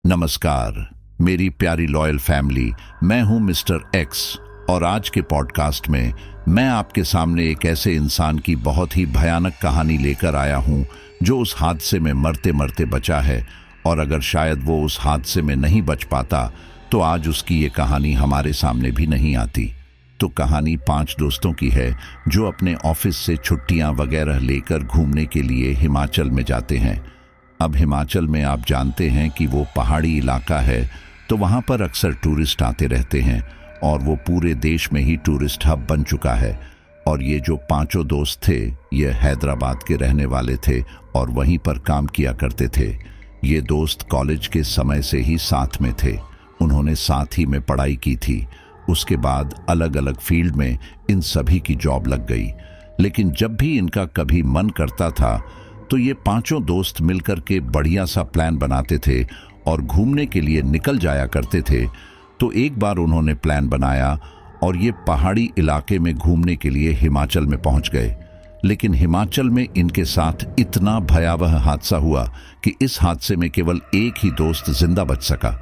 नमस्कार मेरी प्यारी लॉयल फैमिली, मैं हूं मिस्टर एक्स और आज के पॉडकास्ट में मैं आपके सामने एक ऐसे इंसान की बहुत ही भयानक कहानी लेकर आया हूं जो उस हादसे में मरते मरते बचा है। और अगर शायद वो उस हादसे में नहीं बच पाता तो आज उसकी ये कहानी हमारे सामने भी नहीं आती। तो कहानी 5 दोस्तों की है जो अपने ऑफिस से छुट्टियां वगैरह लेकर घूमने के लिए हिमाचल में जाते हैं। अब हिमाचल में आप जानते हैं कि वो पहाड़ी इलाका है, तो वहाँ पर अक्सर टूरिस्ट आते रहते हैं और वो पूरे देश में ही टूरिस्ट हब बन चुका है। और ये जो 5 दोस्त थे ये हैदराबाद के रहने वाले थे और वहीं पर काम किया करते थे। ये दोस्त कॉलेज के समय से ही साथ में थे, उन्होंने साथ ही में पढ़ाई की थी। उसके बाद अलग अलग फील्ड में इन सभी की जॉब लग गई। लेकिन जब भी इनका कभी मन करता था तो ये 5 दोस्त मिलकर के बढ़िया सा प्लान बनाते थे और घूमने के लिए निकल जाया करते थे। तो एक बार उन्होंने प्लान बनाया और ये पहाड़ी इलाके में घूमने के लिए हिमाचल में पहुंच गए। लेकिन हिमाचल में इनके साथ इतना भयावह हादसा हुआ कि इस हादसे में केवल एक ही दोस्त जिंदा बच सका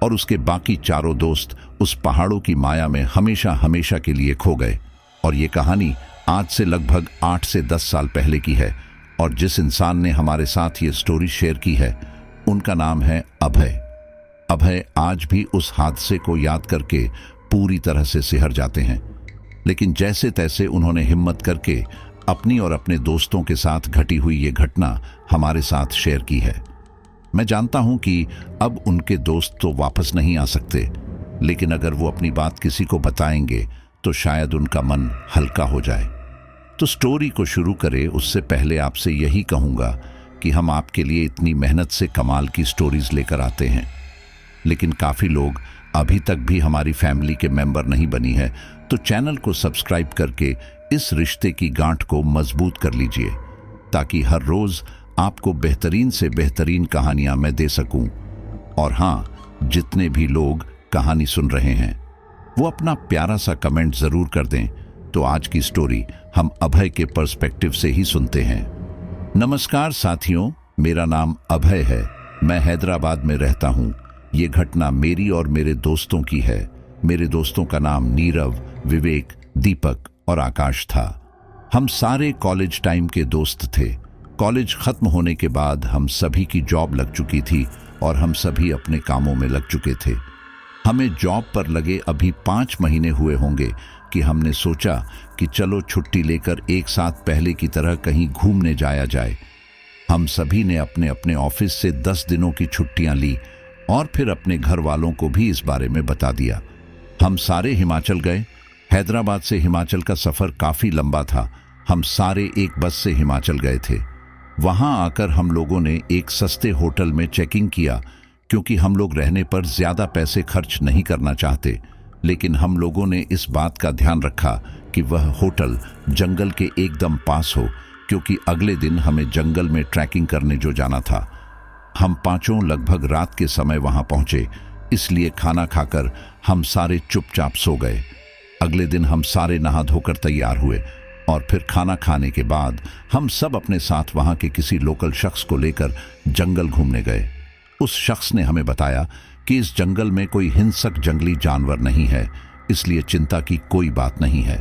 और उसके बाकी 4 दोस्त उस पहाड़ों की माया में हमेशा हमेशा के लिए खो गए। और ये कहानी आज से लगभग 8 से 10 साल पहले की है और जिस इंसान ने हमारे साथ ये स्टोरी शेयर की है उनका नाम है अभय। अभय आज भी उस हादसे को याद करके पूरी तरह से सिहर जाते हैं, लेकिन जैसे तैसे उन्होंने हिम्मत करके अपनी और अपने दोस्तों के साथ घटी हुई ये घटना हमारे साथ शेयर की है। मैं जानता हूं कि अब उनके दोस्त तो वापस नहीं आ सकते, लेकिन अगर वो अपनी बात किसी को बताएंगे तो शायद उनका मन हल्का हो जाए। तो स्टोरी को शुरू करें उससे पहले आपसे यही कहूंगा कि हम आपके लिए इतनी मेहनत से कमाल की स्टोरीज लेकर आते हैं, लेकिन काफ़ी लोग अभी तक भी हमारी फैमिली के मेंबर नहीं बनी है। तो चैनल को सब्सक्राइब करके इस रिश्ते की गांठ को मजबूत कर लीजिए ताकि हर रोज़ आपको बेहतरीन से बेहतरीन कहानियां मैं दे सकूं। और हाँ, जितने भी लोग कहानी सुन रहे हैं वो अपना प्यारा सा कमेंट ज़रूर कर दें। तो आज की स्टोरी हम अभय के पर्सपेक्टिव से ही सुनते हैं। नमस्कार साथियों, मेरा नाम अभय है, मैं हैदराबाद में रहता हूँ। ये घटना मेरी और मेरे दोस्तों की है। मेरे दोस्तों का नाम नीरव, विवेक, दीपक और आकाश था। हम सारे कॉलेज टाइम के दोस्त थे। कॉलेज खत्म होने के बाद हम सभी की जॉब लग चुकी थी और हम सभी अपने कामों में लग चुके थे। हमें जॉब पर लगे अभी 5 महीने हुए होंगे कि हमने सोचा कि चलो छुट्टी लेकर एक साथ पहले की तरह कहीं घूमने जाया जाए। हम सभी ने अपने अपने ऑफिस से 10 दिनों की छुट्टियां ली और फिर अपने घर वालों को भी इस बारे में बता दिया। हम सारे हिमाचल गए। हैदराबाद से हिमाचल का सफ़र काफ़ी लंबा था। हम सारे एक बस से हिमाचल गए थे। वहाँ आकर हम लोगों ने एक सस्ते होटल में चेकिंग किया क्योंकि हम लोग रहने पर ज़्यादा पैसे खर्च नहीं करना चाहते। लेकिन हम लोगों ने इस बात का ध्यान रखा कि वह होटल जंगल के एकदम पास हो, क्योंकि अगले दिन हमें जंगल में ट्रैकिंग करने जो जाना था। हम 5 लगभग रात के समय वहां पहुंचे, इसलिए खाना खाकर हम सारे चुपचाप सो गए। अगले दिन हम सारे नहा धोकर तैयार हुए और फिर खाना खाने के बाद हम सब अपने साथ वहां के किसी लोकल शख्स को लेकर जंगल घूमने गए। उस शख्स ने हमें बताया कि इस जंगल में कोई हिंसक जंगली जानवर नहीं है, इसलिए चिंता की कोई बात नहीं है।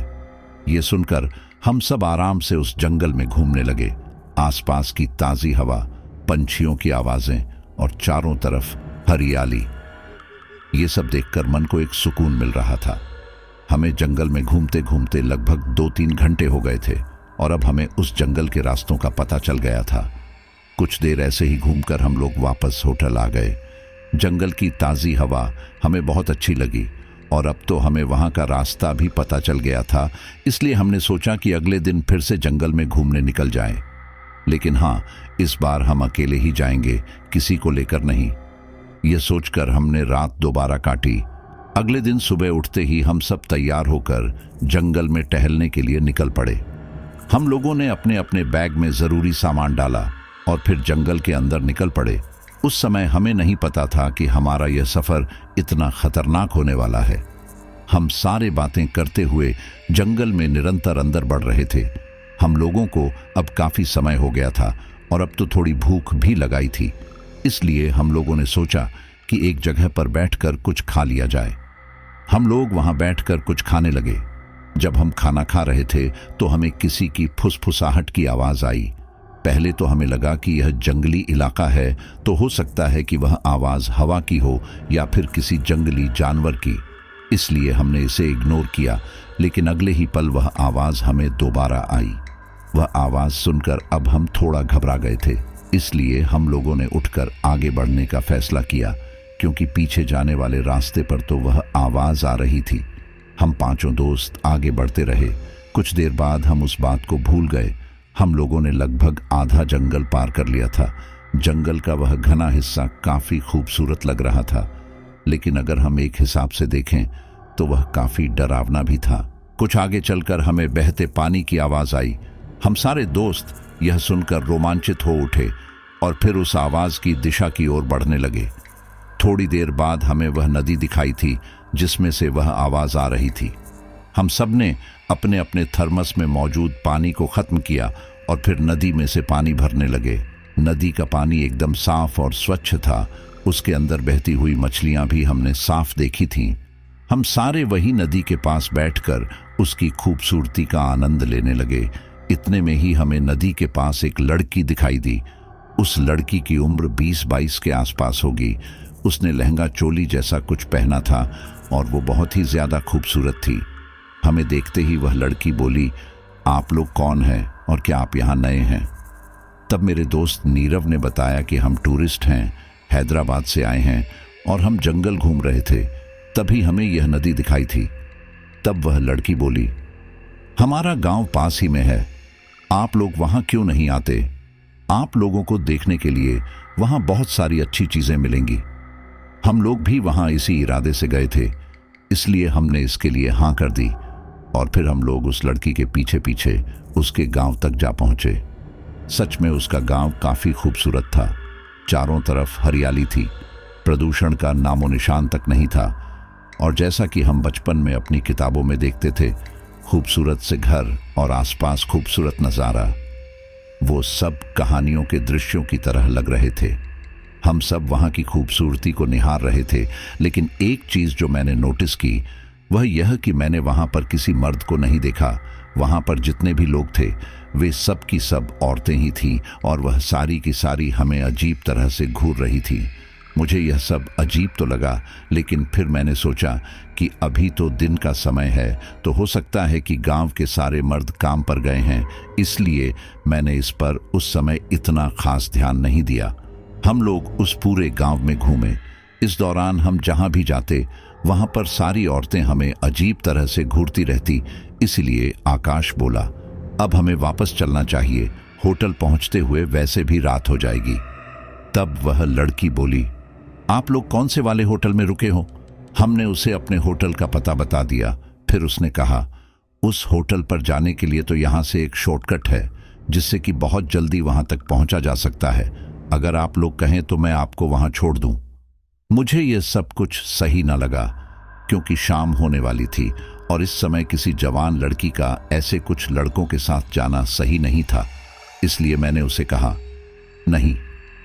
ये सुनकर हम सब आराम से उस जंगल में घूमने लगे। आसपास की ताज़ी हवा, पंछियों की आवाज़ें और चारों तरफ हरियाली, ये सब देखकर मन को एक सुकून मिल रहा था। हमें जंगल में घूमते घूमते लगभग 2-3 घंटे हो गए थे और अब हमें उस जंगल के रास्तों का पता चल गया था। कुछ देर ऐसे ही घूमकर हम लोग वापस होटल आ गए। जंगल की ताज़ी हवा हमें बहुत अच्छी लगी और अब तो हमें वहाँ का रास्ता भी पता चल गया था, इसलिए हमने सोचा कि अगले दिन फिर से जंगल में घूमने निकल जाएं। लेकिन हाँ, इस बार हम अकेले ही जाएंगे, किसी को लेकर नहीं। ये सोचकर हमने रात दोबारा काटी। अगले दिन सुबह उठते ही हम सब तैयार होकर जंगल में टहलने के लिए निकल पड़े। हम लोगों ने अपने अपने बैग में ज़रूरी सामान डाला और फिर जंगल के अंदर निकल पड़े। उस समय हमें नहीं पता था कि हमारा यह सफ़र इतना खतरनाक होने वाला है। हम सारे बातें करते हुए जंगल में निरंतर अंदर बढ़ रहे थे। हम लोगों को अब काफ़ी समय हो गया था और अब तो थोड़ी भूख भी लगाई थी, इसलिए हम लोगों ने सोचा कि एक जगह पर बैठकर कुछ खा लिया जाए। हम लोग वहां बैठकर कुछ खाने लगे। जब हम खाना खा रहे थे तो हमें किसी की फुसफुसाहट की आवाज आई। पहले तो हमें लगा कि यह जंगली इलाका है, तो हो सकता है कि वह आवाज हवा की हो या फिर किसी जंगली जानवर की, इसलिए हमने इसे इग्नोर किया। लेकिन अगले ही पल वह आवाज हमें दोबारा आई। वह आवाज सुनकर अब हम थोड़ा घबरा गए थे, इसलिए हम लोगों ने उठकर आगे बढ़ने का फैसला किया, क्योंकि पीछे जाने वाले रास्ते पर तो वह आवाज आ रही थी। हम पांचों दोस्त आगे बढ़ते रहे। कुछ देर बाद हम उस बात को भूल गए। हम लोगों ने लगभग आधा जंगल पार कर लिया था। जंगल का वह घना हिस्सा काफी खूबसूरत लग रहा था, लेकिन अगर हम एक हिसाब से देखें तो वह काफी डरावना भी था। कुछ आगे चलकर हमें बहते पानी की आवाज आई। हम सारे दोस्त यह सुनकर रोमांचित हो उठे और फिर उस आवाज की दिशा की ओर बढ़ने लगे। थोड़ी देर बाद हमें वह नदी दिखाई थी जिसमें से वह आवाज आ रही थी। हम सब ने अपने अपने थर्मस में मौजूद पानी को खत्म किया और फिर नदी में से पानी भरने लगे। नदी का पानी एकदम साफ और स्वच्छ था। उसके अंदर बहती हुई मछलियां भी हमने साफ देखी थीं। हम सारे वही नदी के पास बैठकर उसकी खूबसूरती का आनंद लेने लगे। इतने में ही हमें नदी के पास एक लड़की दिखाई दी। उस लड़की की उम्र 20-22 के आसपास होगी। उसने लहंगा चोली जैसा कुछ पहना था और वो बहुत ही ज्यादा खूबसूरत थी। हमें देखते ही वह लड़की बोली, आप लोग कौन हैं और क्या आप यहाँ नए हैं? तब मेरे दोस्त नीरव ने बताया कि हम टूरिस्ट हैं, हैदराबाद से आए हैं और हम जंगल घूम रहे थे, तभी हमें यह नदी दिखाई थी। तब वह लड़की बोली, हमारा गांव पास ही में है, आप लोग वहां क्यों नहीं आते? आप लोगों को देखने के लिए वहां बहुत सारी अच्छी चीजें मिलेंगी। हम लोग भी वहां इसी इरादे से गए थे, इसलिए हमने इसके लिए हाँ कर दी और फिर हम लोग उस लड़की के पीछे पीछे उसके गांव तक जा पहुंचे। सच में उसका गांव काफी खूबसूरत था। चारों तरफ हरियाली थी, प्रदूषण का नामो निशान तक नहीं था और जैसा कि हम बचपन में अपनी किताबों में देखते थे, खूबसूरत से घर और आसपास खूबसूरत नज़ारा, वो सब कहानियों के दृश्यों की तरह लग रहे थे। हम सब वहां की खूबसूरती को निहार रहे थे, लेकिन एक चीज जो मैंने नोटिस की वह यह कि मैंने वहां पर किसी मर्द को नहीं देखा। वहां पर जितने भी लोग थे वे सब की सब औरतें ही थीं और वह सारी की सारी हमें अजीब तरह से घूर रही थी। मुझे यह सब अजीब तो लगा, लेकिन फिर मैंने सोचा कि अभी तो दिन का समय है, तो हो सकता है कि गांव के सारे मर्द काम पर गए हैं, इसलिए मैंने इस पर उस समय इतना खास ध्यान नहीं दिया। हम लोग उस पूरे गांव में घूमे। इस दौरान हम जहां भी जाते वहां पर सारी औरतें हमें अजीब तरह से घूरती रहती, इसलिए आकाश बोला, अब हमें वापस चलना चाहिए, होटल पहुंचते हुए वैसे भी रात हो जाएगी। तब वह लड़की बोली, आप लोग कौन से वाले होटल में रुके हो? हमने उसे अपने होटल का पता बता दिया। फिर उसने कहा, उस होटल पर जाने के लिए तो यहाँ से एक शॉर्टकट है जिससे कि बहुत जल्दी वहां तक पहुंचा जा सकता है। अगर आप लोग कहें तो मैं आपको वहां छोड़ दूं। मुझे यह सब कुछ सही न लगा, क्योंकि शाम होने वाली थी और इस समय किसी जवान लड़की का ऐसे कुछ लड़कों के साथ जाना सही नहीं था। इसलिए मैंने उसे कहा, नहीं,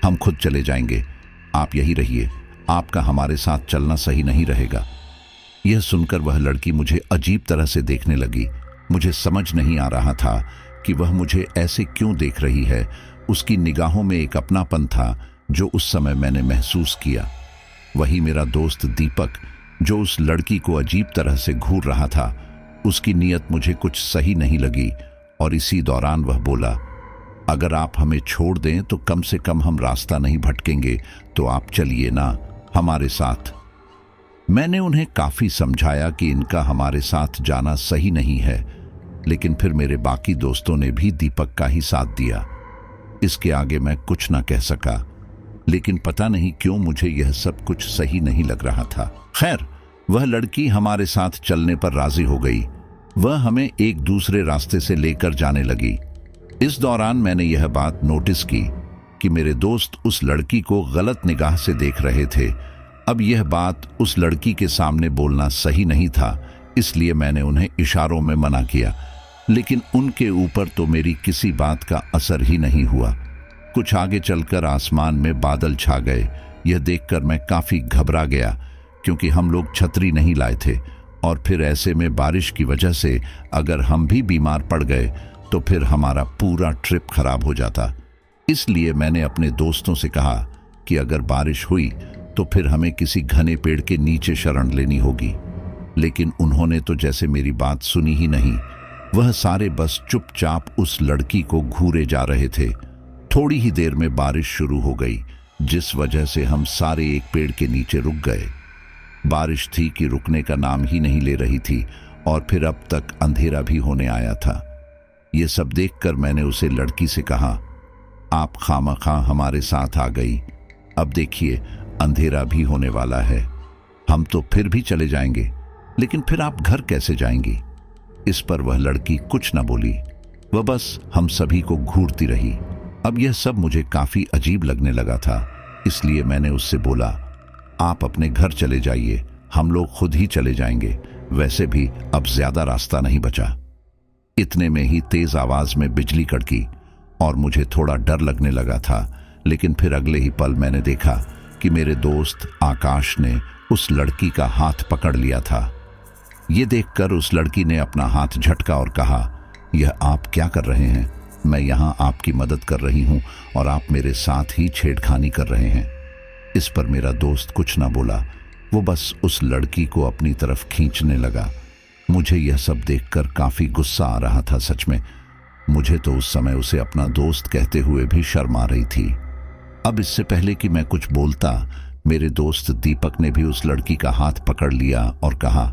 हम खुद चले जाएंगे, आप यही रहिए, आपका हमारे साथ चलना सही नहीं रहेगा। यह सुनकर वह लड़की मुझे अजीब तरह से देखने लगी। मुझे समझ नहीं आ रहा था कि वह मुझे ऐसे क्यों देख रही है। उसकी निगाहों में एक अपनापन था जो उस समय मैंने महसूस किया। वही मेरा दोस्त दीपक, जो उस लड़की को अजीब तरह से घूर रहा था, उसकी नीयत मुझे कुछ सही नहीं लगी और इसी दौरान वह बोला, अगर आप हमें छोड़ दें तो कम से कम हम रास्ता नहीं भटकेंगे, तो आप चलिए ना हमारे साथ। मैंने उन्हें काफी समझाया कि इनका हमारे साथ जाना सही नहीं है, लेकिन फिर मेरे बाकी दोस्तों ने भी दीपक का ही साथ दिया। इसके आगे मैं कुछ ना कह सका, लेकिन पता नहीं क्यों मुझे यह सब कुछ सही नहीं लग रहा था। खैर, वह लड़की हमारे साथ चलने पर राजी हो गई। वह हमें एक दूसरे रास्ते से लेकर जाने लगी। इस दौरान मैंने यह बात नोटिस की कि मेरे दोस्त उस लड़की को गलत निगाह से देख रहे थे। अब यह बात उस लड़की के सामने बोलना सही नहीं था, इसलिए मैंने उन्हें इशारों में मना किया, लेकिन उनके ऊपर तो मेरी किसी बात का असर ही नहीं हुआ। कुछ आगे चलकर आसमान में बादल छा गए, यह देखकर मैं काफी घबरा गया, क्योंकि हम लोग छतरी नहीं लाए थे और फिर ऐसे में बारिश की वजह से अगर हम भी बीमार पड़ गए तो फिर हमारा पूरा ट्रिप खराब हो जाता। इसलिए मैंने अपने दोस्तों से कहा कि अगर बारिश हुई तो फिर हमें किसी घने पेड़ के नीचे शरण लेनी होगी। लेकिन उन्होंने तो जैसे मेरी बात सुनी ही नहीं। वह सारे बस चुपचाप उस लड़की को घूरे जा रहे थे। थोड़ी ही देर में बारिश शुरू हो गई, जिस वजह से हम सारे एक पेड़ के नीचे रुक गए। बारिश थी कि रुकने का नाम ही नहीं ले रही थी और फिर अब तक अंधेरा भी होने आया था। ये सब देखकर मैंने उसे लड़की से कहा, आप खामखा हमारे साथ आ गई। अब देखिए अंधेरा भी होने वाला है, हम तो फिर भी चले जाएंगे, लेकिन फिर आप घर कैसे जाएंगी? इस पर वह लड़की कुछ न बोली, वह बस हम सभी को घूरती रही। अब यह सब मुझे काफी अजीब लगने लगा था, इसलिए मैंने उससे बोला, आप अपने घर चले जाइए, हम लोग खुद ही चले जाएंगे, वैसे भी अब ज्यादा रास्ता नहीं बचा। इतने में ही तेज आवाज में बिजली कड़की और मुझे थोड़ा डर लगने लगा था, लेकिन फिर अगले ही पल मैंने देखा कि मेरे दोस्त आकाश ने उस लड़की का हाथ पकड़ लिया था। ये देखकर उस लड़की ने अपना हाथ झटका और कहा, यह आप क्या कर रहे हैं? मैं यहाँ आपकी मदद कर रही हूँ और आप मेरे साथ ही छेड़खानी कर रहे हैं। इस पर मेरा दोस्त कुछ ना बोला, वो बस उस लड़की को अपनी तरफ खींचने लगा। मुझे यह सब देखकर काफी गुस्सा आ रहा था। सच में मुझे तो उस समय उसे अपना दोस्त कहते हुए भी शर्म आ रही थी। अब इससे पहले कि मैं कुछ बोलता, मेरे दोस्त दीपक ने भी उस लड़की का हाथ पकड़ लिया और कहा,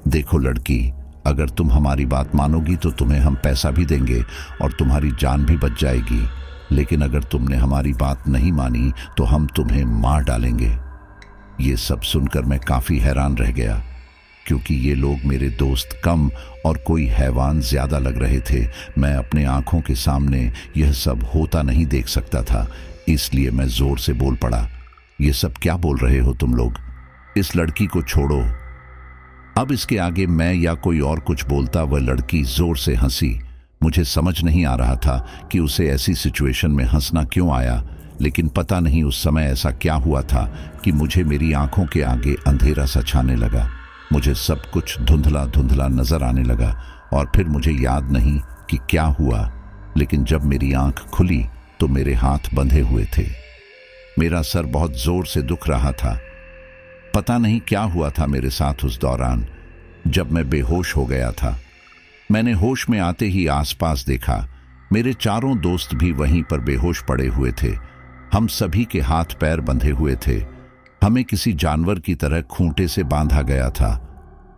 देखो लड़की, अगर तुम हमारी बात मानोगी तो तुम्हें हम पैसा भी देंगे और तुम्हारी जान भी बच जाएगी, लेकिन अगर तुमने हमारी बात नहीं मानी तो हम तुम्हें मार डालेंगे। ये सब सुनकर मैं काफी हैरान रह गया, क्योंकि ये लोग मेरे दोस्त कम और कोई हैवान ज्यादा लग रहे थे। मैं अपने आंखों के सामने यह सब होता नहीं देख सकता था, इसलिए मैं जोर से बोल पड़ा, ये सब क्या बोल रहे हो तुम लोग? इस लड़की को छोड़ो। अब इसके आगे मैं या कोई और कुछ बोलता, वह लड़की जोर से हंसी। मुझे समझ नहीं आ रहा था कि उसे ऐसी सिचुएशन में हंसना क्यों आया, लेकिन पता नहीं उस समय ऐसा क्या हुआ था कि मुझे मेरी आंखों के आगे अंधेरा सा छाने लगा। मुझे सब कुछ धुंधला धुंधला नजर आने लगा और फिर मुझे याद नहीं कि क्या हुआ, लेकिन जब मेरी आंख खुली तो मेरे हाथ बंधे हुए थे। मेरा सर बहुत जोर से दुख रहा था। पता नहीं क्या हुआ था मेरे साथ उस दौरान, जब मैं बेहोश हो गया था। मैंने होश में आते ही आसपास देखा, मेरे चारों दोस्त भी वहीं पर बेहोश पड़े हुए थे। हम सभी के हाथ पैर बंधे हुए थे। हमें किसी जानवर की तरह खूंटे से बांधा गया था।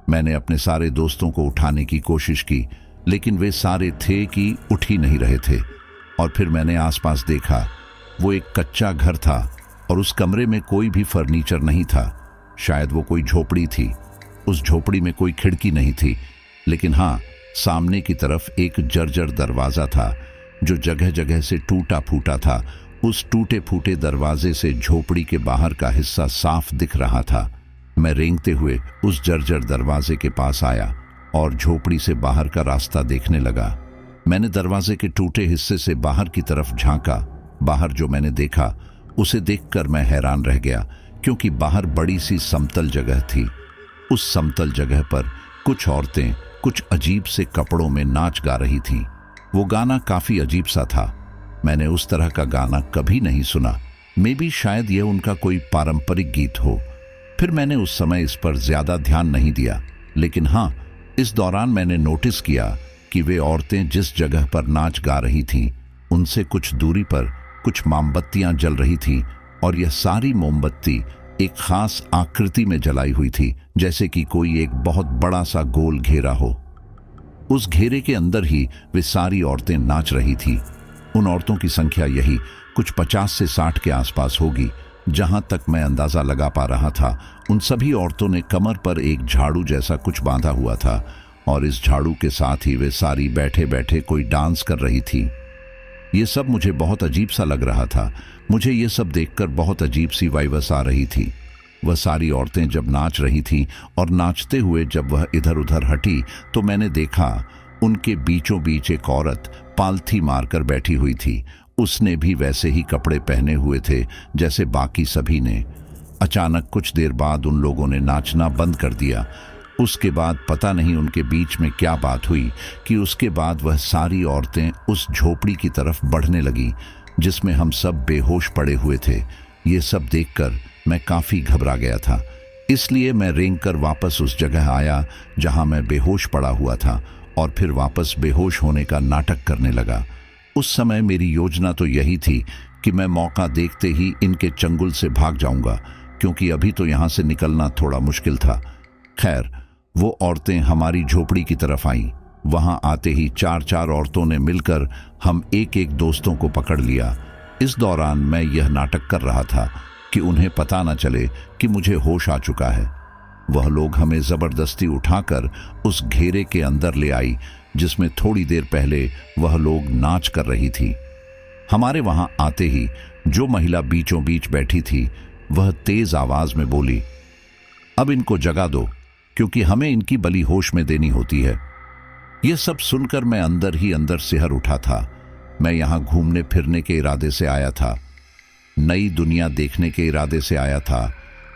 मैंने अपने सारे दोस्तों को उठाने की कोशिश की, लेकिन वे सारे थे कि उठ ही नहीं रहे थे। और फिर मैंने आसपास देखा, वो एक कच्चा घर था और उस कमरे में कोई भी फर्नीचर नहीं था। शायद वो कोई झोपड़ी थी। उस झोपड़ी में कोई खिड़की नहीं थी, लेकिन हाँ, सामने की तरफ एक जर्जर दरवाजा था जो जगह जगह से टूटा फूटा था। उस टूटे फूटे दरवाजे से झोपड़ी के बाहर का हिस्सा साफ दिख रहा था। मैं रेंगते हुए उस जर्जर दरवाजे के पास आया और झोपड़ी से बाहर का रास्ता देखने लगा। मैंने दरवाजे के टूटे हिस्से से बाहर की तरफ झांका। बाहर जो मैंने देखा उसे देखकर मैं हैरान रह गया, क्योंकि बाहर बड़ी सी समतल जगह थी। उस समतल जगह पर कुछ औरतें कुछ अजीब से कपड़ों में नाच गा रही थीं। वो गाना काफी अजीब सा था। मैंने उस तरह का गाना कभी नहीं सुना। मे बी शायद यह उनका कोई पारंपरिक गीत हो। फिर मैंने उस समय इस पर ज्यादा ध्यान नहीं दिया, लेकिन हाँ, इस दौरान मैंने नोटिस किया कि वे औरतें जिस जगह पर नाच गा रही थीं, उनसे कुछ दूरी पर कुछ मोमबत्तियां जल रही थीं और यह सारी मोमबत्ती एक खास आकृति में जलाई हुई थी, जैसे कि कोई एक बहुत बड़ा सा गोल घेरा हो। उस घेरे के अंदर ही वे सारी औरतें नाच रही थी। उन औरतों की संख्या यही कुछ 50 से 60 के आसपास होगी। जहां तक मैं अंदाजा लगा पा रहा था, उन सभी औरतों ने कमर पर एक झाड़ू जैसा कुछ बांधा हुआ था और इस झाड़ू के साथ ही वे सारी बैठे बैठे कोई डांस कर रही थी। ये सब मुझे बहुत अजीब सा लग रहा था। मुझे ये सब देखकर बहुत अजीब सी वाइब्स आ रही थी। वह सारी औरतें जब नाच रही थीं और नाचते हुए जब वह इधर उधर हटी, तो मैंने देखा उनके बीचों बीच एक औरत पालथी मारकर बैठी हुई थी उसने भी वैसे ही कपड़े पहने हुए थे जैसे बाकी सभी ने। अचानक कुछ देर बाद उन लोगों ने नाचना बंद कर दिया। उसके बाद पता नहीं उनके बीच में क्या बात हुई कि उसके बाद वह सारी औरतें उस झोपड़ी की तरफ बढ़ने लगी जिसमें हम सब बेहोश पड़े हुए थे। ये सब देखकर मैं काफ़ी घबरा गया था, इसलिए मैं रेंग कर वापस उस जगह आया जहां मैं बेहोश पड़ा हुआ था और फिर वापस बेहोश होने का नाटक करने लगा। उस समय मेरी योजना तो यही थी कि मैं मौका देखते ही इनके चंगुल से भाग जाऊंगा, क्योंकि अभी तो यहां से निकलना थोड़ा मुश्किल था। खैर, वो औरतें हमारी झोपड़ी की तरफ आईं। वहां आते ही चार चार औरतों ने मिलकर हम एक एक दोस्तों को पकड़ लिया। इस दौरान मैं यह नाटक कर रहा था कि उन्हें पता न चले कि मुझे होश आ चुका है। वह लोग हमें जबरदस्ती उठाकर उस घेरे के अंदर ले आई जिसमें थोड़ी देर पहले वह लोग नाच कर रही थी। हमारे वहां आते ही जो महिला बीचों बीच बैठी थी वह तेज आवाज में बोली, अब इनको जगा दो, क्योंकि हमें इनकी बलि होश में देनी होती है। यह सब सुनकर मैं अंदर ही अंदर सिहर उठा था। मैं यहां घूमने फिरने के इरादे से आया था, नई दुनिया देखने के इरादे से आया था,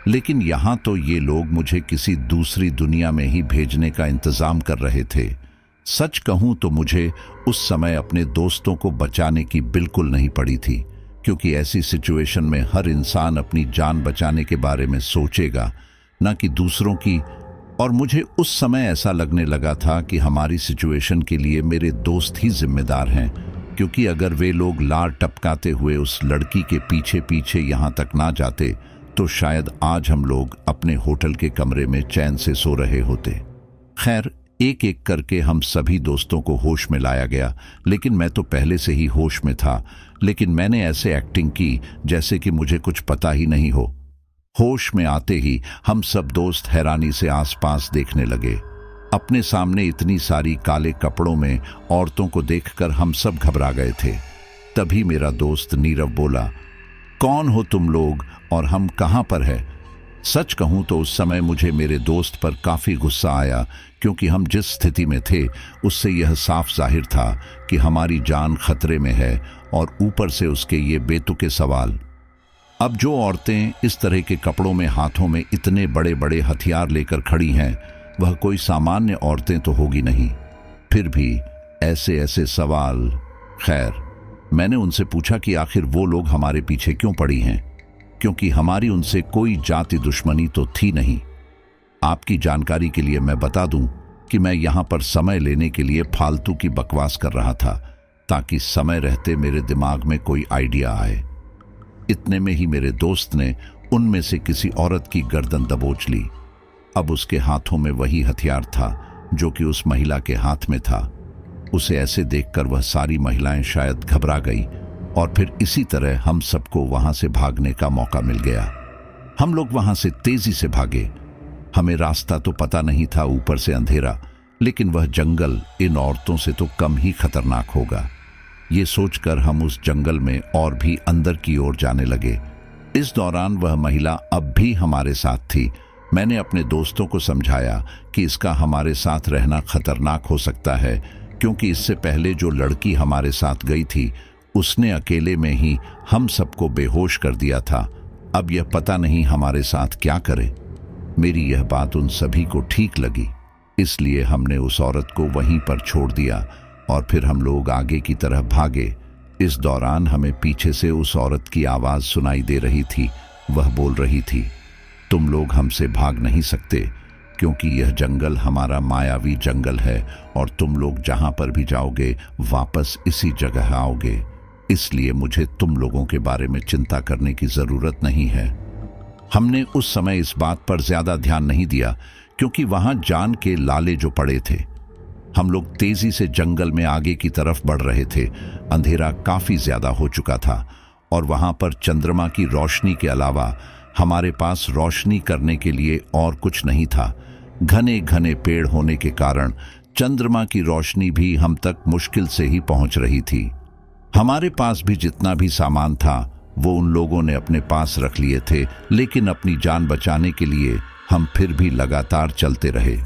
लेकिन यहां तो ये लोग मुझे किसी दूसरी दुनिया में ही भेजने का इंतजाम कर रहे थे। सच कहूं तो मुझे उस समय अपने दोस्तों को बचाने की बिल्कुल नहीं पड़ी थी, क्योंकि ऐसी सिचुएशन में हर इंसान अपनी जान बचाने के बारे में सोचेगा, न कि दूसरों की। और मुझे उस समय ऐसा लगने लगा था कि हमारी सिचुएशन के लिए मेरे दोस्त ही जिम्मेदार हैं, क्योंकि अगर वे लोग लार टपकाते हुए उस लड़की के पीछे पीछे यहां तक ना जाते तो शायद आज हम लोग अपने होटल के कमरे में चैन से सो रहे होते। खैर, एक एक करके हम सभी दोस्तों को होश में लाया गया, लेकिन मैं तो पहले से ही होश में था, लेकिन मैंने ऐसे एक्टिंग की जैसे कि मुझे कुछ पता ही नहीं हो। होश में आते ही हम सब दोस्त हैरानी से आसपास देखने लगे। अपने सामने इतनी सारी काले कपड़ों में औरतों को देखकर हम सब घबरा गए थे। तभी मेरा दोस्त नीरव बोला, कौन हो तुम लोग और हम कहां पर है? सच कहूं तो उस समय मुझे मेरे दोस्त पर काफी गुस्सा आया, क्योंकि हम जिस स्थिति में थे उससे यह साफ जाहिर था कि हमारी जान खतरे में है, और ऊपर से उसके ये बेतुके सवाल। अब जो औरतें इस तरह के कपड़ों में हाथों में इतने बड़े बड़े हथियार लेकर खड़ी हैं, वह कोई सामान्य औरतें तो होगी नहीं। फिर भी ऐसे ऐसे सवाल। खैर, मैंने उनसे पूछा कि आखिर वो लोग हमारे पीछे क्यों पड़ी हैं, क्योंकि हमारी उनसे कोई जाति दुश्मनी तो थी नहीं। आपकी जानकारी के लिए मैं बता दूं कि मैं यहां पर समय लेने के लिए फालतू की बकवास कर रहा था, ताकि समय रहते मेरे दिमाग में कोई आइडिया आए। इतने में ही मेरे दोस्त ने उनमें से किसी औरत की गर्दन दबोच ली। अब उसके हाथों में वही हथियार था जो कि उस महिला के हाथ में था। उसे ऐसे देखकर वह सारी महिलाएं शायद घबरा गई, और फिर इसी तरह हम सबको वहां से भागने का मौका मिल गया। हम लोग वहां से तेजी से भागे। हमें रास्ता तो पता नहीं था, ऊपर से अंधेरा, लेकिन वह जंगल इन औरतों से तो कम ही खतरनाक होगा। ये सोचकर हम उस जंगल में और भी अंदर की ओर जाने लगे। इस दौरान वह महिला अब भी हमारे साथ थी। मैंने अपने दोस्तों को समझाया कि इसका हमारे साथ रहना खतरनाक हो सकता है, क्योंकि इससे पहले जो लड़की हमारे साथ गई थी उसने अकेले में ही हम सबको बेहोश कर दिया था। अब यह पता नहीं हमारे साथ क्या करे। मेरी यह बात उन सभी को ठीक लगी, इसलिए हमने उस औरत को वहीं पर छोड़ दिया और फिर हम लोग आगे की तरफ भागे। इस दौरान हमें पीछे से उस औरत की आवाज सुनाई दे रही थी। वह बोल रही थी, तुम लोग हमसे भाग नहीं सकते, क्योंकि यह जंगल हमारा मायावी जंगल है, और तुम लोग जहां पर भी जाओगे वापस इसी जगह आओगे। इसलिए मुझे तुम लोगों के बारे में चिंता करने की जरूरत नहीं है। हमने उस समय इस बात पर ज्यादा ध्यान नहीं दिया, क्योंकि वहां जान के लाले जो पड़े थे। हम लोग तेजी से जंगल में आगे की तरफ बढ़ रहे थे। अंधेरा काफी ज्यादा हो चुका था, और वहां पर चंद्रमा की रोशनी के अलावा हमारे पास रोशनी करने के लिए और कुछ नहीं था। घने घने पेड़ होने के कारण चंद्रमा की रोशनी भी हम तक मुश्किल से ही पहुंच रही थी। हमारे पास भी जितना भी सामान था वो उन लोगों ने अपने पास रख लिए थे, लेकिन अपनी जान बचाने के लिए हम फिर भी लगातार चलते रहे।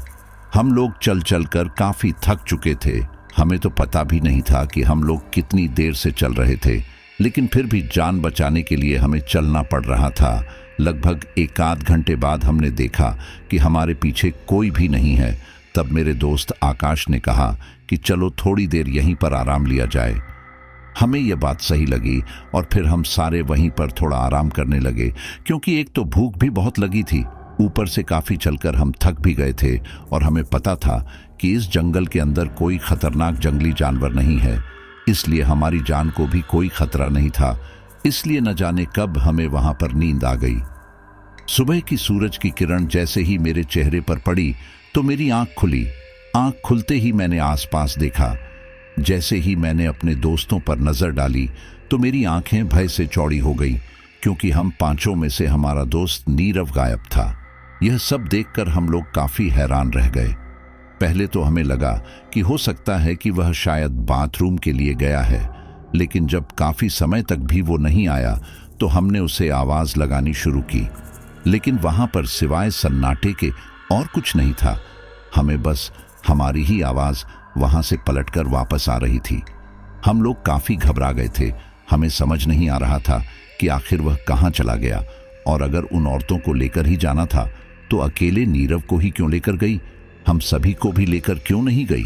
हम लोग चल चल कर काफी थक चुके थे। हमें तो पता भी नहीं था कि हम लोग कितनी देर से चल रहे थे। लेकिन फिर भी जान बचाने के लिए हमें चलना पड़ रहा था। लगभग एक आध घंटे बाद हमने देखा कि हमारे पीछे कोई भी नहीं है। तब मेरे दोस्त आकाश ने कहा कि चलो थोड़ी देर यहीं पर आराम लिया जाए। हमें यह बात सही लगी और फिर हम सारे वहीं पर थोड़ा आराम करने लगे, क्योंकि एक तो भूख भी बहुत लगी थी, ऊपर से काफी चलकर हम थक भी गए थे और हमें पता था कि इस जंगल के अंदर कोई खतरनाक जंगली जानवर नहीं है, इसलिए हमारी जान को भी कोई खतरा नहीं था। इसलिए न जाने कब हमें वहां पर नींद आ गई। सुबह की सूरज की किरण जैसे ही मेरे चेहरे पर पड़ी तो मेरी आंख खुली। आंख खुलते ही मैंने आसपास देखा। जैसे ही मैंने अपने दोस्तों पर नजर डाली तो मेरी आंखें भय से चौड़ी हो गई, क्योंकि हम पांचों में से हमारा दोस्त नीरव गायब था। यह सब देखकर हम लोग काफी हैरान रह गए। पहले तो हमें लगा कि हो सकता है कि वह शायद बाथरूम के लिए गया है, लेकिन जब काफी समय तक भी वो नहीं आया तो हमने उसे आवाज लगानी शुरू की, लेकिन वहां पर सिवाय सन्नाटे के और कुछ नहीं था। हमें बस हमारी ही आवाज वहां से पलटकर वापस आ रही थी। हम लोग काफी घबरा गए थे। हमें समझ नहीं आ रहा था कि आखिर वह कहां चला गया, और अगर उन औरतों को लेकर ही जाना था तो अकेले नीरव को ही क्यों लेकर गई, हम सभी को भी लेकर क्यों नहीं गई।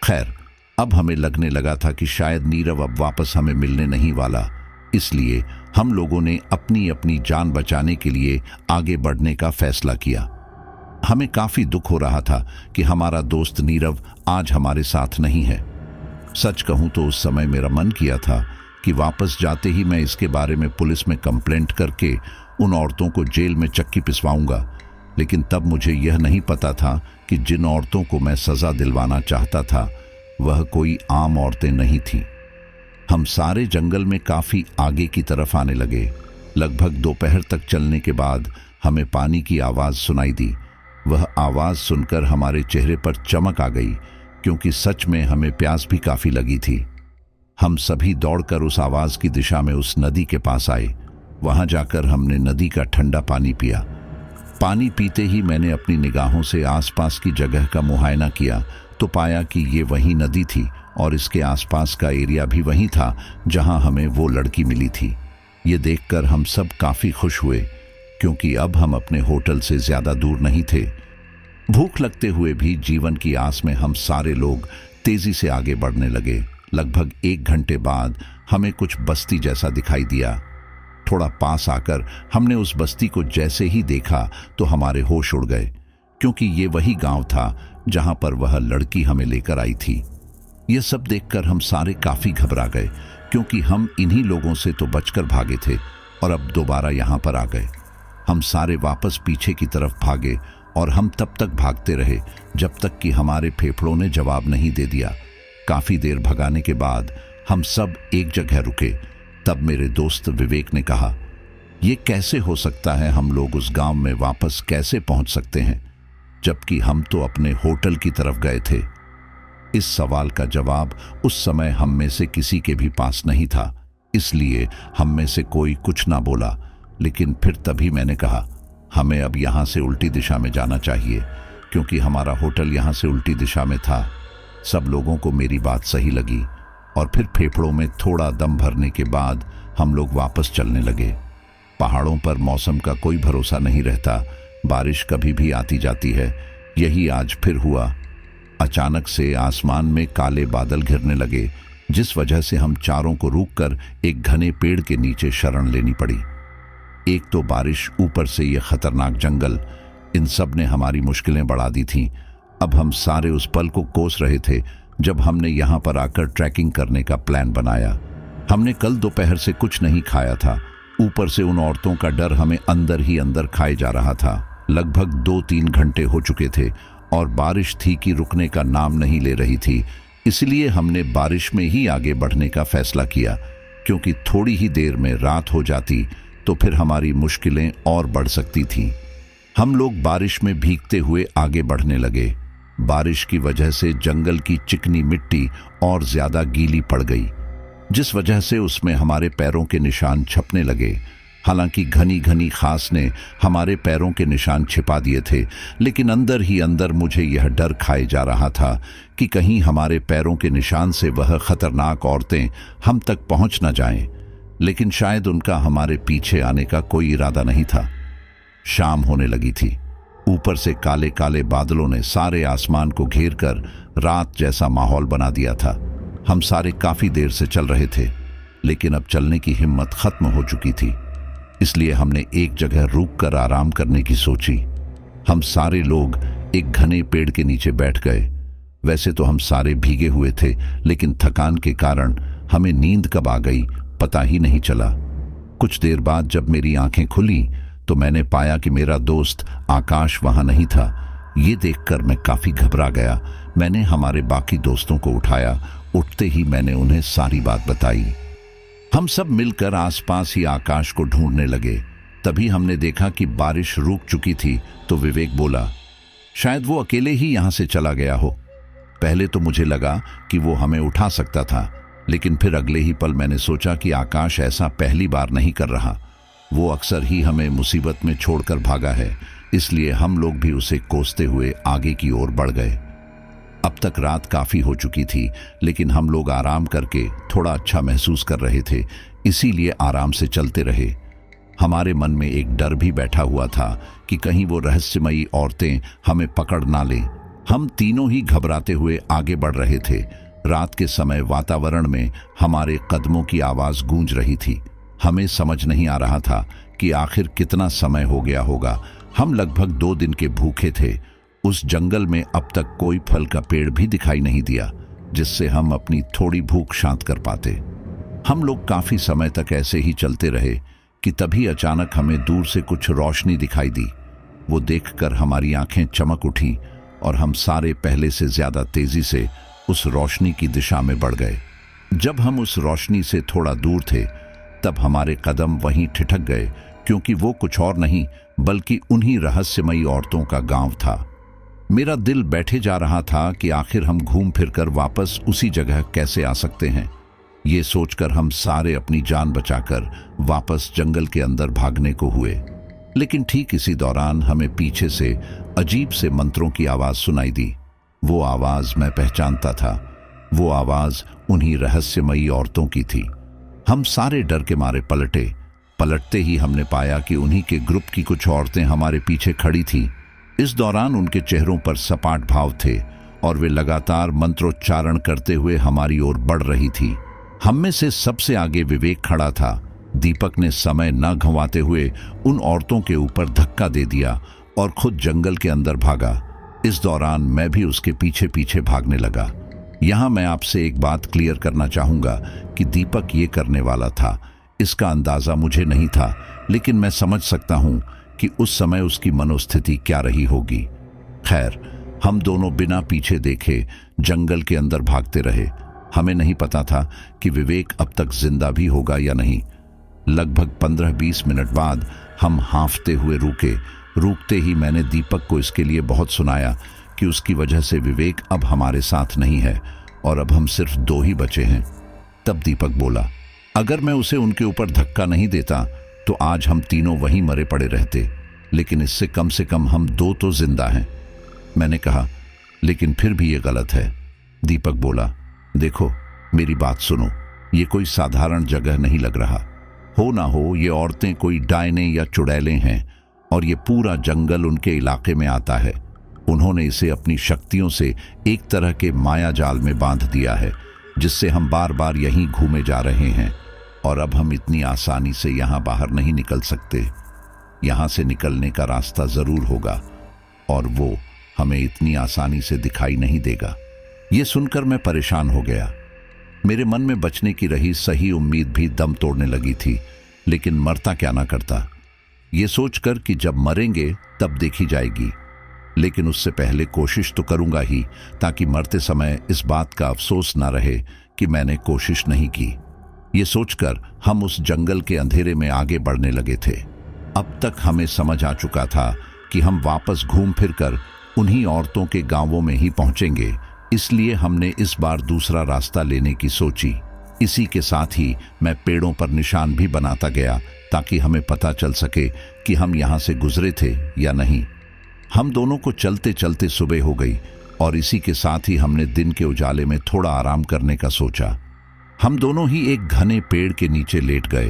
खैर, अब हमें लगने लगा था कि शायद नीरव अब वापस हमें मिलने नहीं वाला, इसलिए हम लोगों ने अपनी अपनी जान बचाने के लिए आगे बढ़ने का फैसला किया। हमें काफी दुख हो रहा था कि हमारा दोस्त नीरव आज हमारे साथ नहीं है। सच कहूं तो उस समय मेरा मन किया था कि वापस जाते ही मैं इसके बारे में पुलिस में कंप्लेंट करके उन औरतों को जेल में चक्की पिसवाऊंगा, लेकिन तब मुझे यह नहीं पता था कि जिन औरतों को मैं सजा दिलवाना चाहता था वह कोई आम औरतें नहीं थीं। हम सारे जंगल में काफी आगे की तरफ आने लगे। लगभग दोपहर तक चलने के बाद हमें पानी की आवाज सुनाई दी। वह आवाज सुनकर हमारे चेहरे पर चमक आ गई, क्योंकि सच में हमें प्यास भी काफी लगी थी। हम सभी दौड़कर उस आवाज की दिशा में उस नदी के पास आए। वहां जाकर हमने नदी का ठंडा पानी पिया। पानी पीते ही मैंने अपनी निगाहों से आसपास की जगह का मुआयना किया तो पाया कि ये वही नदी थी और इसके आसपास का एरिया भी वही था जहां हमें वो लड़की मिली थी। ये देखकर हम सब काफी खुश हुए, क्योंकि अब हम अपने होटल से ज्यादा दूर नहीं थे। भूख लगते हुए भी जीवन की आस में हम सारे लोग तेजी से आगे बढ़ने लगे। लगभग 1 घंटे बाद हमें कुछ बस्ती जैसा दिखाई दिया। थोड़ा पास आकर हमने उस बस्ती को जैसे ही देखा तो हमारे होश उड़ गए, क्योंकि ये वही गांव था जहां पर वह लड़की हमें लेकर आई थी। यह सब देखकर हम सारे काफी घबरा गए, क्योंकि हम इन्हीं लोगों से तो बचकर भागे थे और अब दोबारा यहां पर आ गए। हम सारे वापस पीछे की तरफ भागे और हम तब तक भागते रहे जब तक कि हमारे फेफड़ों ने जवाब नहीं दे दिया। काफी देर भगाने के बाद हम सब एक जगह रुके। तब मेरे दोस्त विवेक ने कहा, यह कैसे हो सकता है, हम लोग उस गांव में वापस कैसे पहुंच सकते हैं, जबकि हम तो अपने होटल की तरफ गए थे। इस सवाल का जवाब उस समय हम में से किसी के भी पास नहीं था, इसलिए हम में से कोई कुछ ना बोला। लेकिन फिर तभी मैंने कहा, हमें अब यहां से उल्टी दिशा में जाना चाहिए, क्योंकि हमारा होटल यहां से उल्टी दिशा में था। सब लोगों को मेरी बात सही लगी और फिर फेफड़ों में थोड़ा दम भरने के बाद हम लोग वापस चलने लगे। पहाड़ों पर मौसम का कोई भरोसा नहीं रहता, बारिश कभी भी आती जाती है। यही आज फिर हुआ। अचानक से आसमान में काले बादल घिरने लगे, जिस वजह से हम चारों को रुककर एक घने पेड़ के नीचे शरण लेनी पड़ी। एक तो बारिश, ऊपर से ये खतरनाक जंगल, इन सब ने हमारी मुश्किलें बढ़ा दी थीं। अब हम सारे उस पल को कोस रहे थे जब हमने यहाँ पर आकर ट्रैकिंग करने का प्लान बनाया। हमने कल दोपहर से कुछ नहीं खाया था, ऊपर से उन औरतों का डर हमें अंदर ही अंदर खाए जा रहा था। लगभग 2-3 घंटे हो चुके थे और बारिश थी कि रुकने का नाम नहीं ले रही थी, इसलिए हमने बारिश में ही आगे बढ़ने का फैसला किया, क्योंकि थोड़ी ही देर में रात हो जाती तो फिर हमारी मुश्किलें और बढ़ सकती थीं। हम लोग बारिश में भीगते हुए आगे बढ़ने लगे। बारिश की वजह से जंगल की चिकनी मिट्टी और ज्यादा गीली पड़ गई, जिस वजह से उसमें हमारे पैरों के निशान छपने लगे। हालांकि घनी घनी घास ने हमारे पैरों के निशान छिपा दिए थे, लेकिन अंदर ही अंदर मुझे यह डर खाए जा रहा था कि कहीं हमारे पैरों के निशान से वह खतरनाक औरतें हम तक पहुंच न जाएं। लेकिन शायद उनका हमारे पीछे आने का कोई इरादा नहीं था। शाम होने लगी थी। ऊपर से काले काले बादलों ने सारे आसमान को घेर कर रात जैसा माहौल बना दिया था। हम सारे काफी देर से चल रहे थे, लेकिन अब चलने की हिम्मत खत्म हो चुकी थी। इसलिए हमने एक जगह रुक कर आराम करने की सोची। हम सारे लोग एक घने पेड़ के नीचे बैठ गए। वैसे तो हम सारे भीगे हुए थे, लेकिन थकान के कारण हमें नींद कब आ गई पता ही नहीं चला। कुछ देर बाद जब मेरी आंखें खुली तो मैंने पाया कि मेरा दोस्त आकाश वहां नहीं था। ये देखकर मैं काफी घबरा गया। मैंने हमारे बाकी दोस्तों को उठाया। उठते ही मैंने उन्हें सारी बात बताई। हम सब मिलकर आसपास ही आकाश को ढूंढने लगे। तभी हमने देखा कि बारिश रुक चुकी थी। तो विवेक बोला, शायद वो अकेले ही यहां से चला गया हो। पहले तो मुझे लगा कि वो हमें उठा सकता था, लेकिन फिर अगले ही पल मैंने सोचा कि आकाश ऐसा पहली बार नहीं कर रहा। वो अक्सर ही हमें मुसीबत में छोड़कर भागा है, इसलिए हम लोग भी उसे कोसते हुए आगे की ओर बढ़ गए। अब तक रात काफी हो चुकी थी, लेकिन हम लोग आराम करके थोड़ा अच्छा महसूस कर रहे थे, इसीलिए आराम से चलते रहे। हमारे मन में एक डर भी बैठा हुआ था कि कहीं वो रहस्यमयी औरतें हमें पकड़ ना लें। हम तीनों ही घबराते हुए आगे बढ़ रहे थे। रात के समय वातावरण में हमारे कदमों की आवाज गूंज रही थी। हमें समझ नहीं आ रहा था कि आखिर कितना समय हो गया होगा। हम लगभग 2 दिन के भूखे थे। उस जंगल में अब तक कोई फल का पेड़ भी दिखाई नहीं दिया, जिससे हम अपनी थोड़ी भूख शांत कर पाते। हम लोग काफी समय तक ऐसे ही चलते रहे कि तभी अचानक हमें दूर से कुछ रोशनी दिखाई दी। वो देखकर हमारी आंखें चमक उठी और हम सारे पहले से ज्यादा तेजी से उस रोशनी की दिशा में बढ़ गए। जब हम उस रोशनी से थोड़ा दूर थे, तब हमारे कदम वहीं ठिठक गए, क्योंकि वो कुछ और नहीं बल्कि उन्हीं रहस्यमयी औरतों का गांव था। मेरा दिल बैठे जा रहा था कि आखिर हम घूम फिरकर वापस उसी जगह कैसे आ सकते हैं। ये सोचकर हम सारे अपनी जान बचाकर वापस जंगल के अंदर भागने को हुए। लेकिन ठीक इसी दौरान हमें पीछे से अजीब से मंत्रों की आवाज सुनाई दी। वो आवाज मैं पहचानता था। वो आवाज उन्हीं रहस्यमयी औरतों की थी। हम सारे डर के मारे पलटे। पलटते ही हमने पाया कि उन्हीं के ग्रुप की कुछ औरतें हमारे पीछे खड़ी थीं। इस दौरान उनके चेहरों पर सपाट भाव थे और वे लगातार मंत्रोच्चारण करते हुए हमारी ओर बढ़ रही थी। हम में से सबसे आगे विवेक खड़ा था। दीपक ने समय न गंवाते हुए उन औरतों के ऊपर धक्का दे दिया और खुद जंगल के अंदर भागा। इस दौरान मैं भी उसके पीछे पीछे भागने लगा। यहां मैं आपसे एक बात क्लियर करना चाहूंगा कि दीपक ये करने वाला था, इसका अंदाजा मुझे नहीं था, लेकिन मैं समझ सकता हूं कि उस समय उसकी मनोस्थिति क्या रही होगी। खैर, हम दोनों बिना पीछे देखे जंगल के अंदर भागते रहे। हमें नहीं पता था कि विवेक अब तक जिंदा भी होगा या नहीं। लगभग 15-20 मिनट बाद हम हांफते हुए रुके। रुकते ही मैंने दीपक को इसके लिए बहुत सुनाया कि उसकी वजह से विवेक अब हमारे साथ नहीं है और अब हम सिर्फ 2 ही बचे हैं। तब दीपक बोला, अगर मैं उसे उनके ऊपर धक्का नहीं देता तो आज हम तीनों वहीं मरे पड़े रहते, लेकिन इससे कम से कम हम 2 तो जिंदा हैं। मैंने कहा, लेकिन फिर भी ये गलत है। दीपक बोला, देखो मेरी बात सुनो, ये कोई साधारण जगह नहीं लग रहा। हो ना हो ये औरतें कोई डायने या चुड़ैलें हैं और ये पूरा जंगल उनके इलाके में आता है। उन्होंने इसे अपनी शक्तियों से एक तरह के माया जाल में बांध दिया है, जिससे हम बार बार यहीं घूमे जा रहे हैं और अब हम इतनी आसानी से यहाँ बाहर नहीं निकल सकते। यहाँ से निकलने का रास्ता जरूर होगा और वो हमें इतनी आसानी से दिखाई नहीं देगा। ये सुनकर मैं परेशान हो गया। मेरे मन में बचने की रही सही उम्मीद भी दम तोड़ने लगी थी, लेकिन मरता क्या ना करता। ये सोचकर कि जब मरेंगे तब देखी जाएगी, लेकिन उससे पहले कोशिश तो करूंगा ही, ताकि मरते समय इस बात का अफसोस ना रहे कि मैंने कोशिश नहीं की। ये सोचकर हम उस जंगल के अंधेरे में आगे बढ़ने लगे थे। अब तक हमें समझ आ चुका था कि हम वापस घूम फिरकर उन्हीं औरतों के गांवों में ही पहुंचेंगे, इसलिए हमने इस बार दूसरा रास्ता लेने की सोची। इसी के साथ ही मैं पेड़ों पर निशान भी बनाता गया, ताकि हमें पता चल सके कि हम यहाँ से गुजरे थे या नहीं। हम दोनों को चलते चलते सुबह हो गई और इसी के साथ ही हमने दिन के उजाले में थोड़ा आराम करने का सोचा। हम दोनों ही एक घने पेड़ के नीचे लेट गए।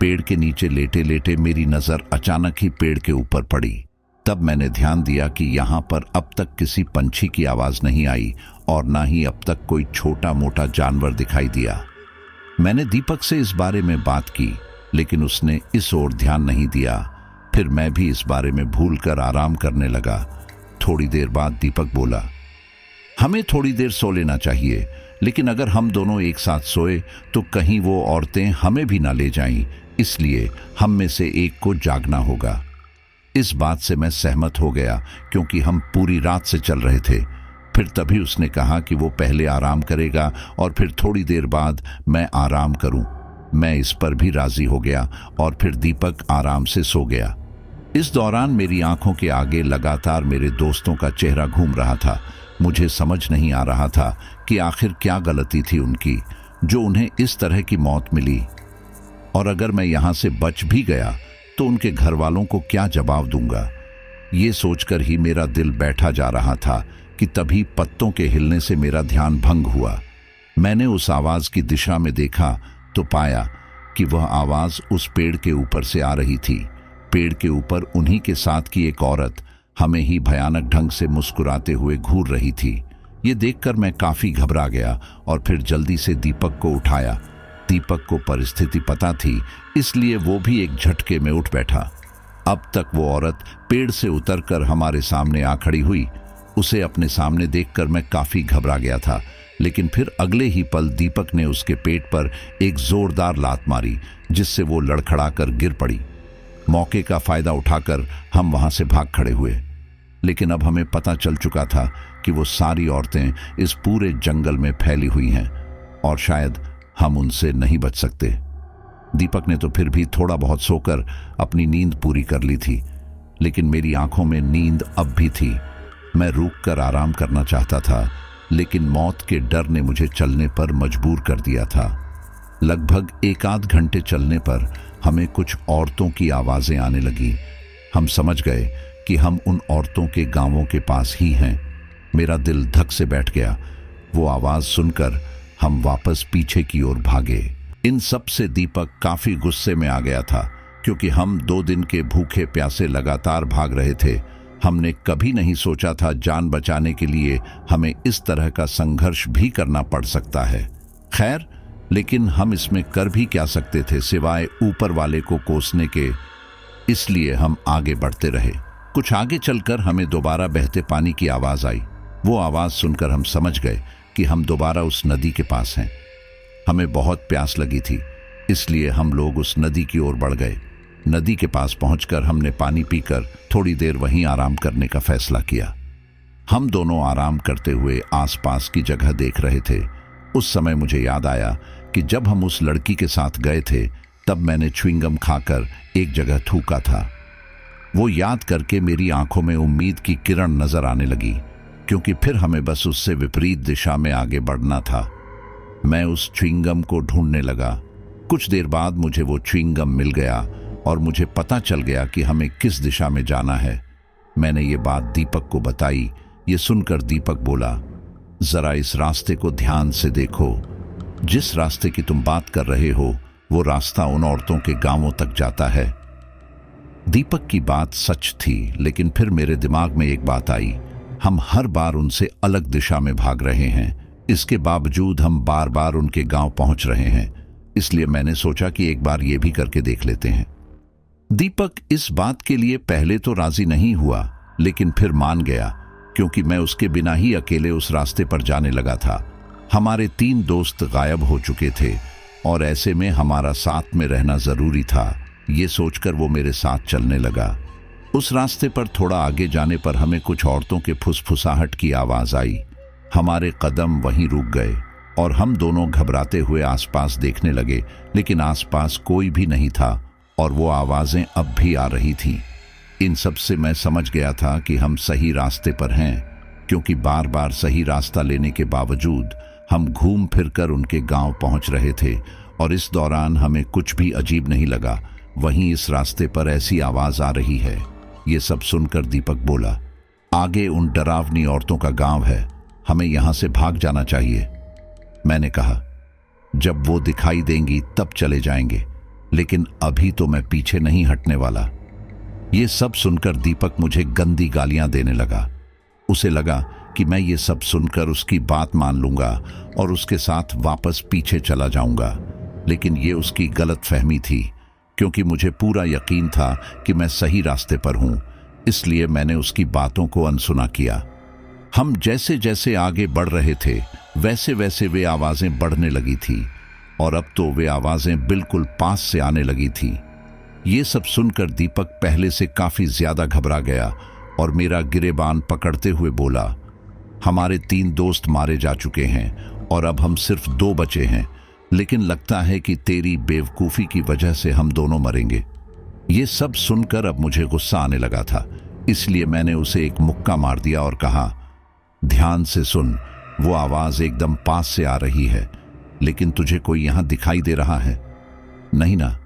पेड़ के नीचे लेटे लेटे मेरी नजर अचानक ही पेड़ के ऊपर पड़ी। तब मैंने ध्यान दिया कि यहाँ पर अब तक किसी पंछी की आवाज नहीं आई और ना ही अब तक कोई छोटा मोटा जानवर दिखाई दिया। मैंने दीपक से इस बारे में बात की, लेकिन उसने इस ओर ध्यान नहीं दिया। फिर मैं भी इस बारे में भूलकर आराम करने लगा। थोड़ी देर बाद दीपक बोला, हमें थोड़ी देर सो लेना चाहिए, लेकिन अगर हम दोनों एक साथ सोए तो कहीं वो औरतें हमें भी ना ले जाएं, इसलिए हम में से एक को जागना होगा। इस बात से मैं सहमत हो गया, क्योंकि हम पूरी रात से चल रहे थे। फिर तभी उसने कहा कि वो पहले आराम करेगा और फिर थोड़ी देर बाद मैं आराम करूं। मैं इस पर भी राजी हो गया और फिर दीपक आराम से सो गया। इस दौरान मेरी आंखों के आगे लगातार मेरे दोस्तों का चेहरा घूम रहा था। मुझे समझ नहीं आ रहा था कि आखिर क्या गलती थी उनकी, जो उन्हें इस तरह की मौत मिली, और अगर मैं यहां से बच भी गया तो उनके घर वालों को क्या जवाब दूंगा। ये सोचकर ही मेरा दिल बैठा जा रहा था कि तभी पत्तों के हिलने से मेरा ध्यान भंग हुआ। मैंने उस आवाज की दिशा में देखा तो पाया कि वह आवाज उस पेड़ के ऊपर से आ रही थी। पेड़ के ऊपर उन्हीं के साथ की एक औरत हमें ही भयानक ढंग से मुस्कुराते हुए घूर रही थी। ये देखकर मैं काफी घबरा गया और फिर जल्दी से दीपक को उठाया। दीपक को परिस्थिति पता थी, इसलिए वो भी एक झटके में उठ बैठा। अब तक वो औरत पेड़ से उतरकर हमारे सामने आ खड़ी हुई। उसे अपने सामने देखकर मैं काफी घबरा गया था, लेकिन फिर अगले ही पल दीपक ने उसके पेट पर एक जोरदार लात मारी, जिससे वो लड़खड़ाकर गिर पड़ी। मौके का फायदा उठाकर हम वहां से भाग खड़े हुए, लेकिन अब हमें पता चल चुका था कि वो सारी औरतें इस पूरे जंगल में फैली हुई हैं और शायद हम उनसे नहीं बच सकते। दीपक ने तो फिर भी थोड़ा बहुत सोकर अपनी नींद पूरी कर ली थी, लेकिन मेरी आंखों में नींद अब भी थी। मैं रुककर आराम करना चाहता था, लेकिन मौत के डर ने मुझे चलने पर मजबूर कर दिया था। लगभग एक आध घंटे चलने पर हमें कुछ औरतों की आवाजें आने लगी। हम समझ गए कि हम उन औरतों के गांवों के पास ही हैं। मेरा दिल धक से बैठ गया। वो आवाज सुनकर हम वापस पीछे की ओर भागे। इन सब से दीपक काफी गुस्से में आ गया था, क्योंकि हम 2 दिन के भूखे प्यासे लगातार भाग रहे थे। हमने कभी नहीं सोचा था जान बचाने के लिए हमें इस तरह का संघर्ष भी करना पड़ सकता है। खैर, लेकिन हम इसमें कर भी क्या सकते थे सिवाय ऊपर वाले को कोसने के। इसलिए हम आगे बढ़ते रहे। कुछ आगे चलकर हमें दोबारा बहते पानी की आवाज आई। वो आवाज सुनकर हम समझ गए कि हम दोबारा उस नदी के पास हैं। हमें बहुत प्यास लगी थी, इसलिए हम लोग उस नदी की ओर बढ़ गए। नदी के पास पहुंचकर हमने पानी पीकर थोड़ी देर वहीं आराम करने का फैसला किया। हम दोनों आराम करते हुए आसपास की जगह देख रहे थे। उस समय मुझे याद आया कि जब हम उस लड़की के साथ गए थे, तब मैंने च्युइंगम खाकर एक जगह थूका था। वो याद करके मेरी आंखों में उम्मीद की किरण नजर आने लगी, क्योंकि फिर हमें बस उससे विपरीत दिशा में आगे बढ़ना था। मैं उस च्युइंगम को ढूंढने लगा। कुछ देर बाद मुझे वो च्युइंगम मिल गया और मुझे पता चल गया कि हमें किस दिशा में जाना है। मैंने ये बात दीपक को बताई। ये सुनकर दीपक बोला, जरा इस रास्ते को ध्यान से देखो। जिस रास्ते की तुम बात कर रहे हो, वो रास्ता उन औरतों के गांवों तक जाता है। दीपक की बात सच थी, लेकिन फिर मेरे दिमाग में एक बात आई। हम हर बार उनसे अलग दिशा में भाग रहे हैं, इसके बावजूद हम बार बार उनके गांव पहुंच रहे हैं। इसलिए मैंने सोचा कि एक बार ये भी करके देख लेते हैं। दीपक इस बात के लिए पहले तो राजी नहीं हुआ, लेकिन फिर मान गया, क्योंकि मैं उसके बिना ही अकेले उस रास्ते पर जाने लगा था। हमारे 3 दोस्त गायब हो चुके थे और ऐसे में हमारा साथ में रहना जरूरी था। ये सोचकर वो मेरे साथ चलने लगा। उस रास्ते पर थोड़ा आगे जाने पर हमें कुछ औरतों के फुसफुसाहट की आवाज आई। हमारे कदम वहीं रुक गए और हम दोनों घबराते हुए आसपास देखने लगे, लेकिन आसपास कोई भी नहीं था और वो आवाजें अब भी आ रही थीं। इन सब से मैं समझ गया था कि हम सही रास्ते पर हैं, क्योंकि बार बार सही रास्ता लेने के बावजूद हम घूम फिरकर उनके गांव पहुंच रहे थे और इस दौरान हमें कुछ भी अजीब नहीं लगा। वहीं इस रास्ते पर ऐसी आवाज आ रही है। ये सब सुनकर दीपक बोला, आगे उन डरावनी औरतों का गांव है, हमें यहां से भाग जाना चाहिए। मैंने कहा, जब वो दिखाई देंगी तब चले जाएंगे, लेकिन अभी तो मैं पीछे नहीं हटने वाला। ये सब सुनकर दीपक मुझे गंदी गालियां देने लगा। उसे लगा कि मैं ये सब सुनकर उसकी बात मान लूंगा और उसके साथ वापस पीछे चला जाऊंगा, लेकिन ये उसकी गलतफहमी थी, क्योंकि मुझे पूरा यकीन था कि मैं सही रास्ते पर हूं। इसलिए मैंने उसकी बातों को अनसुना किया। हम जैसे जैसे आगे बढ़ रहे थे वैसे वैसे वे आवाजें बढ़ने लगी थी, और अब तो वे आवाजें बिल्कुल पास से आने लगी थी। ये सब सुनकर दीपक पहले से काफी ज्यादा घबरा गया और मेरा गिरेबान पकड़ते हुए बोला, हमारे 3 दोस्त मारे जा चुके हैं और अब हम सिर्फ 2 बचे हैं, लेकिन लगता है कि तेरी बेवकूफी की वजह से हम दोनों मरेंगे। ये सब सुनकर अब मुझे गुस्सा आने लगा था, इसलिए मैंने उसे एक मुक्का मार दिया और कहा, ध्यान से सुन, वो आवाज एकदम पास से आ रही है, लेकिन तुझे कोई यहां दिखाई दे रहा है? नहीं ना?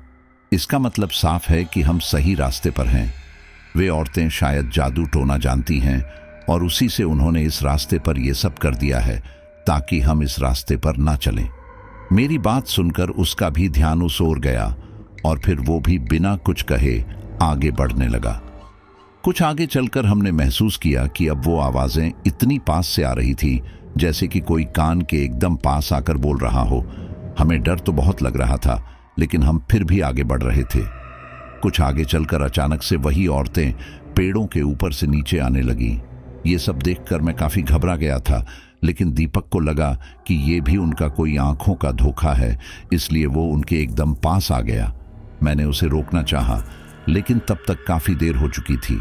इसका मतलब साफ है कि हम सही रास्ते पर हैं। वे औरतें शायद जादू टोना जानती हैं और उसी से उन्होंने इस रास्ते पर यह सब कर दिया है ताकि हम इस रास्ते पर ना चलें। मेरी बात सुनकर उसका भी ध्यान उस ओर गया और फिर वो भी बिना कुछ कहे आगे बढ़ने लगा। कुछ आगे चलकर हमने महसूस किया कि अब वो आवाजें इतनी पास से आ रही थी जैसे कि कोई कान के एकदम पास आकर बोल रहा हो। हमें डर तो बहुत लग रहा था, लेकिन हम फिर भी आगे बढ़ रहे थे। कुछ आगे चलकर अचानक से वही औरतें पेड़ों के ऊपर से नीचे आने लगी। ये सब देखकर मैं काफी घबरा गया था, लेकिन दीपक को लगा कि ये भी उनका कोई आंखों का धोखा है, इसलिए वो उनके एकदम पास आ गया। मैंने उसे रोकना चाहा, लेकिन तब तक काफी देर हो चुकी थी।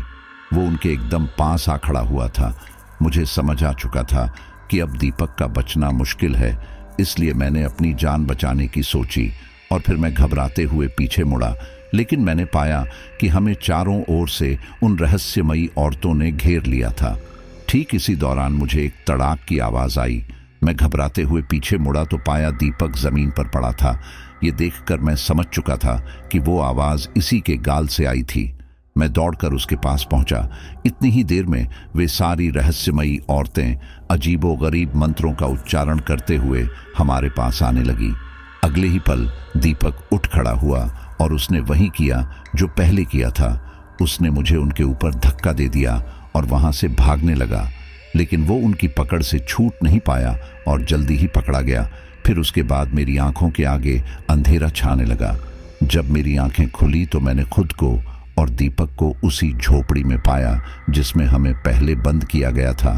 वो उनके एकदम पास आ खड़ा हुआ था। मुझे समझ आ चुका था कि अब दीपक का बचना मुश्किल है, इसलिए मैंने अपनी जान बचाने की सोची और फिर मैं घबराते हुए पीछे मुड़ा, लेकिन मैंने पाया कि हमें चारों ओर से उन रहस्यमयी औरतों ने घेर लिया था। ठीक इसी दौरान मुझे एक तड़ाक की आवाज आई। मैं घबराते हुए पीछे मुड़ा तो पाया दीपक जमीन पर पड़ा था। ये देखकर मैं समझ चुका था कि वो आवाज इसी के गाल से आई थी। मैं दौड़कर उसके पास पहुंचा। इतनी ही देर में वे सारी रहस्यमयी औरतें अजीबोगरीब मंत्रों का उच्चारण करते हुए हमारे पास आने लगी। अगले ही पल दीपक उठ खड़ा हुआ और उसने वही किया जो पहले किया था। उसने मुझे उनके ऊपर धक्का दे दिया और वहां से भागने लगा, लेकिन वो उनकी पकड़ से छूट नहीं पाया और जल्दी ही पकड़ा गया। फिर उसके बाद मेरी आंखों के आगे अंधेरा छाने लगा। जब मेरी आंखें खुली तो मैंने खुद को और दीपक को उसी झोपड़ी में पाया जिसमें हमें पहले बंद किया गया था।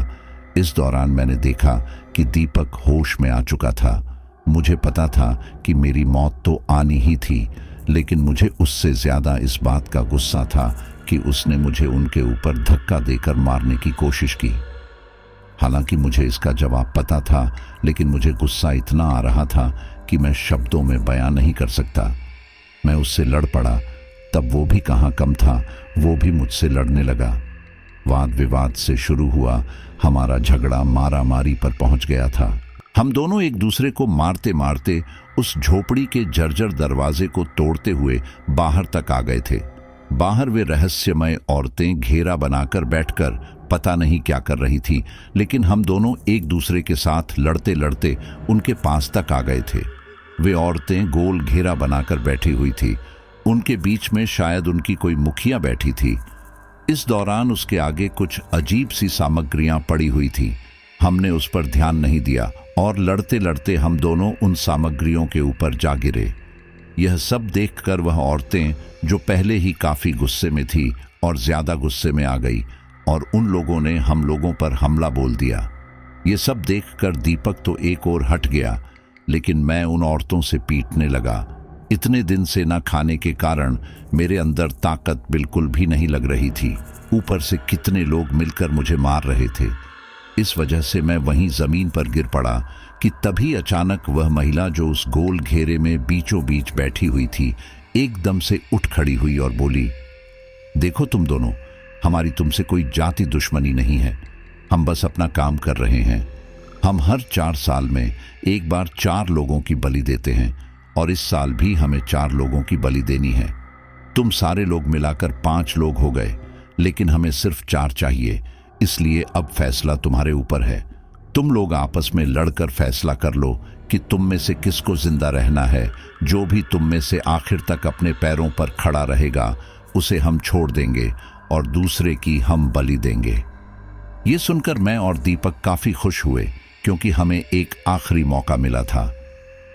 इस दौरान मैंने देखा कि दीपक होश में आ चुका था। मुझे पता था कि मेरी मौत तो आनी ही थी, लेकिन मुझे उससे ज्यादा इस बात का गुस्सा था कि उसने मुझे उनके ऊपर धक्का देकर मारने की कोशिश की। हालांकि मुझे इसका जवाब पता था, लेकिन मुझे गुस्सा इतना आ रहा था कि मैं शब्दों में बयां नहीं कर सकता। मैं उससे लड़ पड़ा, तब वो भी कहाँ कम था, वो भी मुझसे लड़ने लगा। वाद विवाद से शुरू हुआ हमारा झगड़ा मारा मारी पर पहुंच गया था। हम दोनों एक दूसरे को मारते मारते उस झोपड़ी के जर्जर दरवाजे को तोड़ते हुए बाहर तक आ गए थे। बाहर वे रहस्यमय औरतें घेरा बनाकर बैठकर पता नहीं क्या कर रही थी, लेकिन हम दोनों एक दूसरे के साथ लड़ते लड़ते उनके पास तक आ गए थे। वे औरतें गोल घेरा बनाकर बैठी हुई थी। उनके बीच में शायद उनकी कोई मुखिया बैठी थी। इस दौरान उसके आगे कुछ अजीब सी सामग्रियां पड़ी हुई थी। हमने उस पर ध्यान नहीं दिया और लड़ते लड़ते हम दोनों उन सामग्रियों के ऊपर जा गिरे। यह सब देखकर वह औरतें, जो पहले ही काफी गुस्से में थी और ज्यादा गुस्से में आ गई और उन लोगों ने हम लोगों पर हमला बोल दिया। ये सब देखकर दीपक तो एक ओर हट गया, लेकिन मैं उन औरतों से पीटने लगा। इतने दिन से न खाने के कारण मेरे अंदर ताकत बिल्कुल भी नहीं लग रही थी। ऊपर से कितने लोग मिलकर मुझे मार रहे थे। इस वजह से मैं वहीं जमीन पर गिर पड़ा कि तभी अचानक वह महिला जो उस गोल घेरे में बीचों बीच बैठी हुई थी एकदम से उठ खड़ी हुई और बोली, देखो तुम दोनों, हमारी तुमसे कोई जाति दुश्मनी नहीं है। हम बस अपना काम कर रहे हैं। हम हर 4 साल में एक बार 4 लोगों की बलि देते हैं और इस साल भी हमें 4 लोगों की बलि देनी है। तुम सारे लोग मिलाकर 5 लोग हो गए, लेकिन हमें सिर्फ 4 चाहिए, इसलिए अब फैसला तुम्हारे ऊपर है। तुम लोग आपस में लड़कर फैसला कर लो कि तुम में से किसको जिंदा रहना है। जो भी तुम में से आखिर तक अपने पैरों पर खड़ा रहेगा उसे हम छोड़ देंगे और दूसरे की हम बलि देंगे। ये सुनकर मैं और दीपक काफी खुश हुए, क्योंकि हमें एक आखिरी मौका मिला था।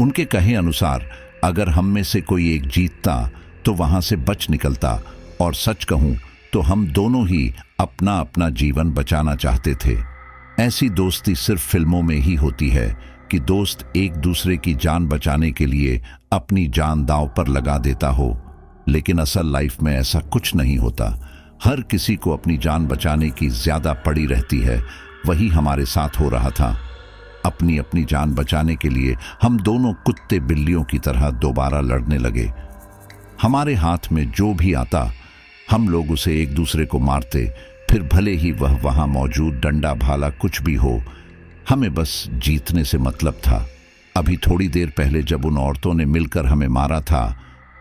उनके कहे अनुसार अगर हम में से कोई एक जीतता तो वहां से बच निकलता, और सच कहूं तो हम दोनों ही अपना अपना जीवन बचाना चाहते थे। ऐसी दोस्ती सिर्फ फिल्मों में ही होती है कि दोस्त एक दूसरे की जान बचाने के लिए अपनी जान दांव पर लगा देता हो, लेकिन असल लाइफ में ऐसा कुछ नहीं होता। हर किसी को अपनी जान बचाने की ज्यादा पड़ी रहती है। वही हमारे साथ हो रहा था। अपनी अपनी जान बचाने के लिए हम दोनों कुत्ते बिल्लियों की तरह दोबारा लड़ने लगे। हमारे हाथ में जो भी आता हम लोग उसे एक दूसरे को मारते, फिर भले ही वह वहां मौजूद डंडा भाला कुछ भी हो, हमें बस जीतने से मतलब था। अभी थोड़ी देर पहले जब उन औरतों ने मिलकर हमें मारा था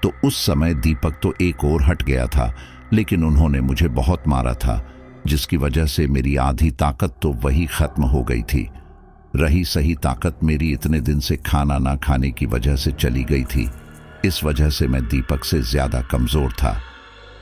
तो उस समय दीपक तो एक ओर हट गया था, लेकिन उन्होंने मुझे बहुत मारा था, जिसकी वजह से मेरी आधी ताकत तो वही खत्म हो गई थी। रही सही ताकत मेरी इतने दिन से खाना ना खाने की वजह से चली गई थी। इस वजह से मैं दीपक से ज्यादा कमजोर था।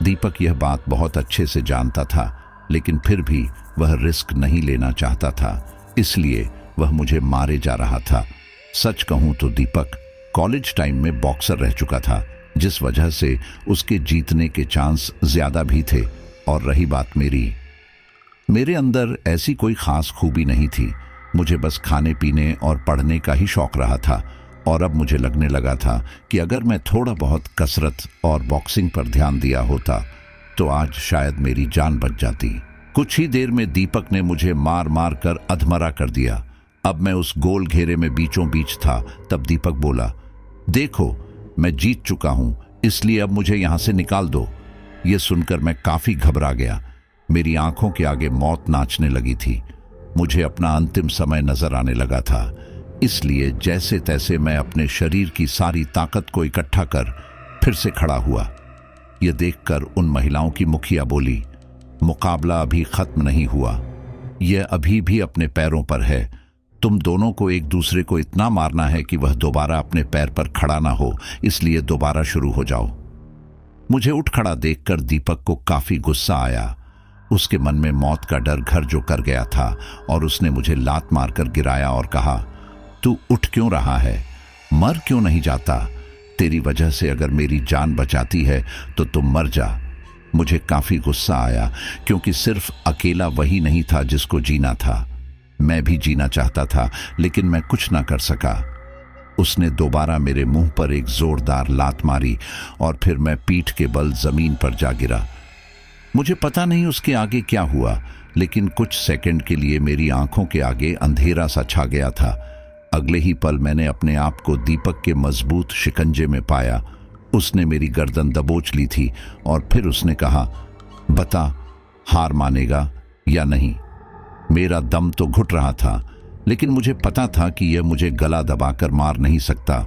दीपक यह बात बहुत अच्छे से जानता था, लेकिन फिर भी वह रिस्क नहीं लेना चाहता था, इसलिए वह मुझे मारे जा रहा था। सच कहूं तो दीपक कॉलेज टाइम में बॉक्सर रह चुका था, जिस वजह से उसके जीतने के चांस ज्यादा भी थे। और रही बात मेरे अंदर ऐसी कोई खास खूबी नहीं थी। मुझे बस खाने पीने और पढ़ने का ही शौक रहा था, और अब मुझे लगने लगा था कि अगर मैं थोड़ा बहुत कसरत और बॉक्सिंग पर ध्यान दिया होता तो आज शायद मेरी जान बच जाती। कुछ ही देर में दीपक ने मुझे मार मार कर अधमरा कर दिया। अब मैं उस गोल घेरे में बीचों बीच था। तब दीपक बोला, देखो मैं जीत चुका हूं, इसलिए अब मुझे यहां से निकाल दो। यह सुनकर मैं काफी घबरा गया। मेरी आंखों के आगे मौत नाचने लगी थी। मुझे अपना अंतिम समय नजर आने लगा था, इसलिए जैसे तैसे मैं अपने शरीर की सारी ताकत को इकट्ठा कर फिर से खड़ा हुआ। यह देखकर उन महिलाओं की मुखिया बोली, मुकाबला अभी खत्म नहीं हुआ, यह अभी भी अपने पैरों पर है। तुम दोनों को एक दूसरे को इतना मारना है कि वह दोबारा अपने पैर पर खड़ा ना हो, इसलिए दोबारा शुरू हो जाओ। मुझे उठ खड़ा देखकर दीपक को काफी गुस्सा आया। उसके मन में मौत का डर घर जो कर गया था, और उसने मुझे लात मारकर गिराया और कहा, तू उठ क्यों रहा है? मर क्यों नहीं जाता? तेरी वजह से अगर मेरी जान बचाती है तो तुम मर जा। मुझे काफी गुस्सा आया, क्योंकि सिर्फ अकेला वही नहीं था जिसको जीना था। मैं भी जीना चाहता था, लेकिन मैं कुछ ना कर सका। उसने दोबारा मेरे मुंह पर एक जोरदार लात मारी, और फिर मैं पीठ के बल जमीन पर जा गिरा। मुझे पता नहीं उसके आगे क्या हुआ, लेकिन कुछ सेकंड के लिए मेरी आंखों के आगे अंधेरा सा छा गया था। अगले ही पल मैंने अपने आप को दीपक के मजबूत शिकंजे में पाया। उसने मेरी गर्दन दबोच ली थी, और फिर उसने कहा, बता, हार मानेगा या नहीं? मेरा दम तो घुट रहा था, लेकिन मुझे पता था कि यह मुझे गला दबाकर मार नहीं सकता,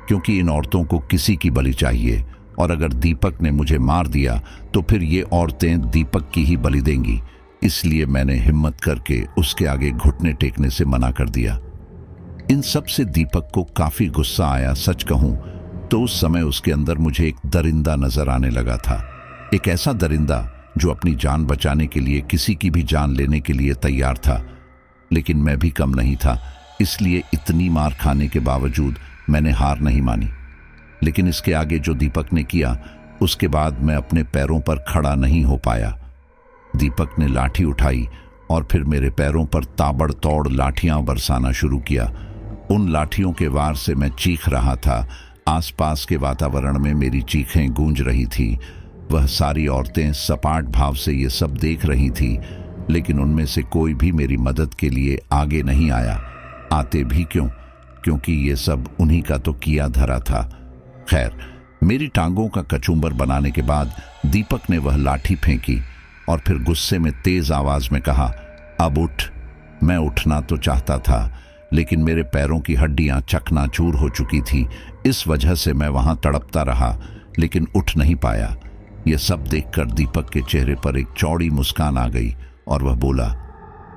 क्योंकि इन औरतों को किसी की बलि चाहिए, और अगर दीपक ने मुझे मार दिया तो फिर ये औरतें दीपक की ही बलि देंगी। इसलिए मैंने हिम्मत करके उसके आगे घुटने टेकने से मना कर दिया। इन सब से दीपक को काफी गुस्सा आया। सच कहूं तो उस समय उसके अंदर मुझे एक दरिंदा नजर आने लगा था, एक ऐसा दरिंदा जो अपनी जान बचाने के लिए किसी की भी जान लेने के लिए तैयार था। लेकिन मैं भी कम नहीं था, इसलिए इतनी मार खाने के बावजूद मैंने हार नहीं मानी। लेकिन इसके आगे जो दीपक ने किया, उसके बाद मैं अपने पैरों पर खड़ा नहीं हो पाया। दीपक ने लाठी उठाई और फिर मेरे पैरों पर ताबड़तोड़ लाठियां बरसाना शुरू किया। उन लाठियों के वार से मैं चीख रहा था। आसपास के वातावरण में मेरी चीखें गूंज रही थी। वह सारी औरतें सपाट भाव से ये सब देख रही थी, लेकिन उनमें से कोई भी मेरी मदद के लिए आगे नहीं आया। आते भी क्यों, क्योंकि ये सब उन्हीं का तो किया धरा था। खैर, मेरी टांगों का कचूंबर बनाने के बाद दीपक ने वह लाठी फेंकी और फिर गुस्से में तेज आवाज में कहा, अब उठ। मैं उठना तो चाहता था, लेकिन मेरे पैरों की हड्डियां चकनाचूर हो चुकी थी। इस वजह से मैं वहां तड़पता रहा, लेकिन उठ नहीं पाया। यह सब देखकर दीपक के चेहरे पर एक चौड़ी मुस्कान आ गई और वह बोला,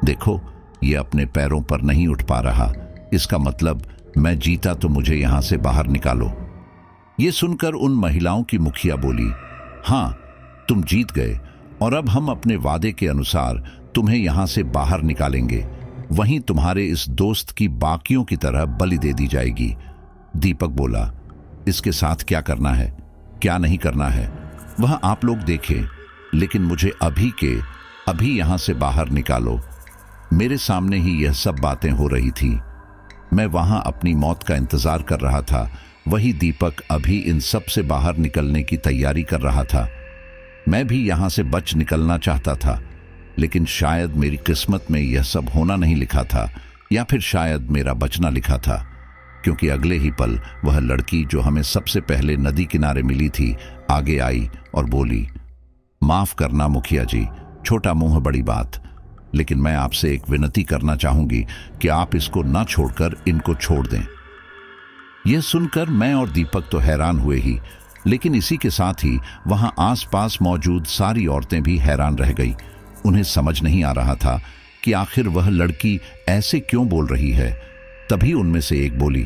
देखो, यह अपने पैरों पर नहीं उठ पा रहा, इसका मतलब मैं जीता तो मुझे यहां से बाहर निकालो। ये सुनकर उन महिलाओं की मुखिया बोली, हाँ, तुम जीत गए और अब हम अपने वादे के अनुसार तुम्हें यहां से बाहर निकालेंगे। वहीं तुम्हारे इस दोस्त की बाकियों की तरह बलि दे दी जाएगी। दीपक बोला, इसके साथ क्या करना है, क्या नहीं करना है, वह आप लोग देखें, लेकिन मुझे अभी के अभी यहां से बाहर निकालो। मेरे सामने ही यह सब बातें हो रही थी। मैं वहां अपनी मौत का इंतजार कर रहा था। वही दीपक अभी इन सब से बाहर निकलने की तैयारी कर रहा था। मैं भी यहां से बच निकलना चाहता था, लेकिन शायद मेरी किस्मत में यह सब होना नहीं लिखा था, या फिर शायद मेरा बचना लिखा था, क्योंकि अगले ही पल वह लड़की जो हमें सबसे पहले नदी किनारे मिली थी आगे आई और बोली, माफ करना मुखिया जी, छोटा मुंह बड़ी बात, लेकिन मैं आपसे एक विनती करना चाहूंगी कि आप इसको ना छोड़कर इनको छोड़ दें। यह सुनकर मैं और दीपक तो हैरान हुए ही, लेकिन इसी के साथ ही वहां आसपास मौजूद सारी औरतें भी हैरान रह गई। उन्हें समझ नहीं आ रहा था कि आखिर वह लड़की ऐसे क्यों बोल रही है। तभी उनमें से एक बोली,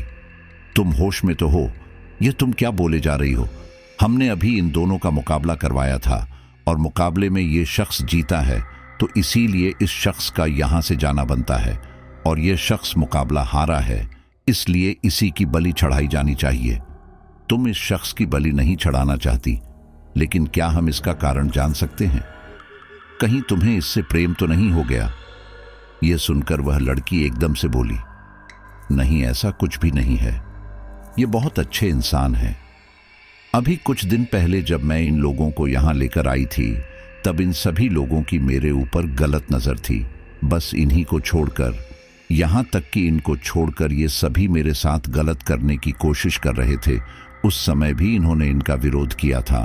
तुम होश में तो हो? यह तुम क्या बोले जा रही हो? हमने अभी इन दोनों का मुकाबला करवाया था और मुकाबले में ये शख्स जीता है, तो इसीलिए इस शख्स का यहां से जाना बनता है, और यह शख्स मुकाबला हारा है, इसलिए इसी की बलि चढ़ाई जानी चाहिए। तुम इस शख्स की बलि नहीं चढ़ाना चाहती, लेकिन क्या हम इसका कारण जान सकते हैं? कहीं तुम्हें इससे प्रेम तो नहीं हो गया? यह सुनकर वह लड़की एकदम से बोली, नहीं, ऐसा कुछ भी नहीं है, ये बहुत अच्छे इंसान हैं। अभी कुछ दिन पहले जब मैं इन लोगों को यहां लेकर आई थी, तब इन सभी लोगों की मेरे ऊपर गलत नजर थी। बस इन्हीं को छोड़कर, यहां तक कि इनको छोड़कर ये सभी मेरे साथ गलत करने की कोशिश कर रहे थे। उस समय भी इन्होंने इनका विरोध किया था।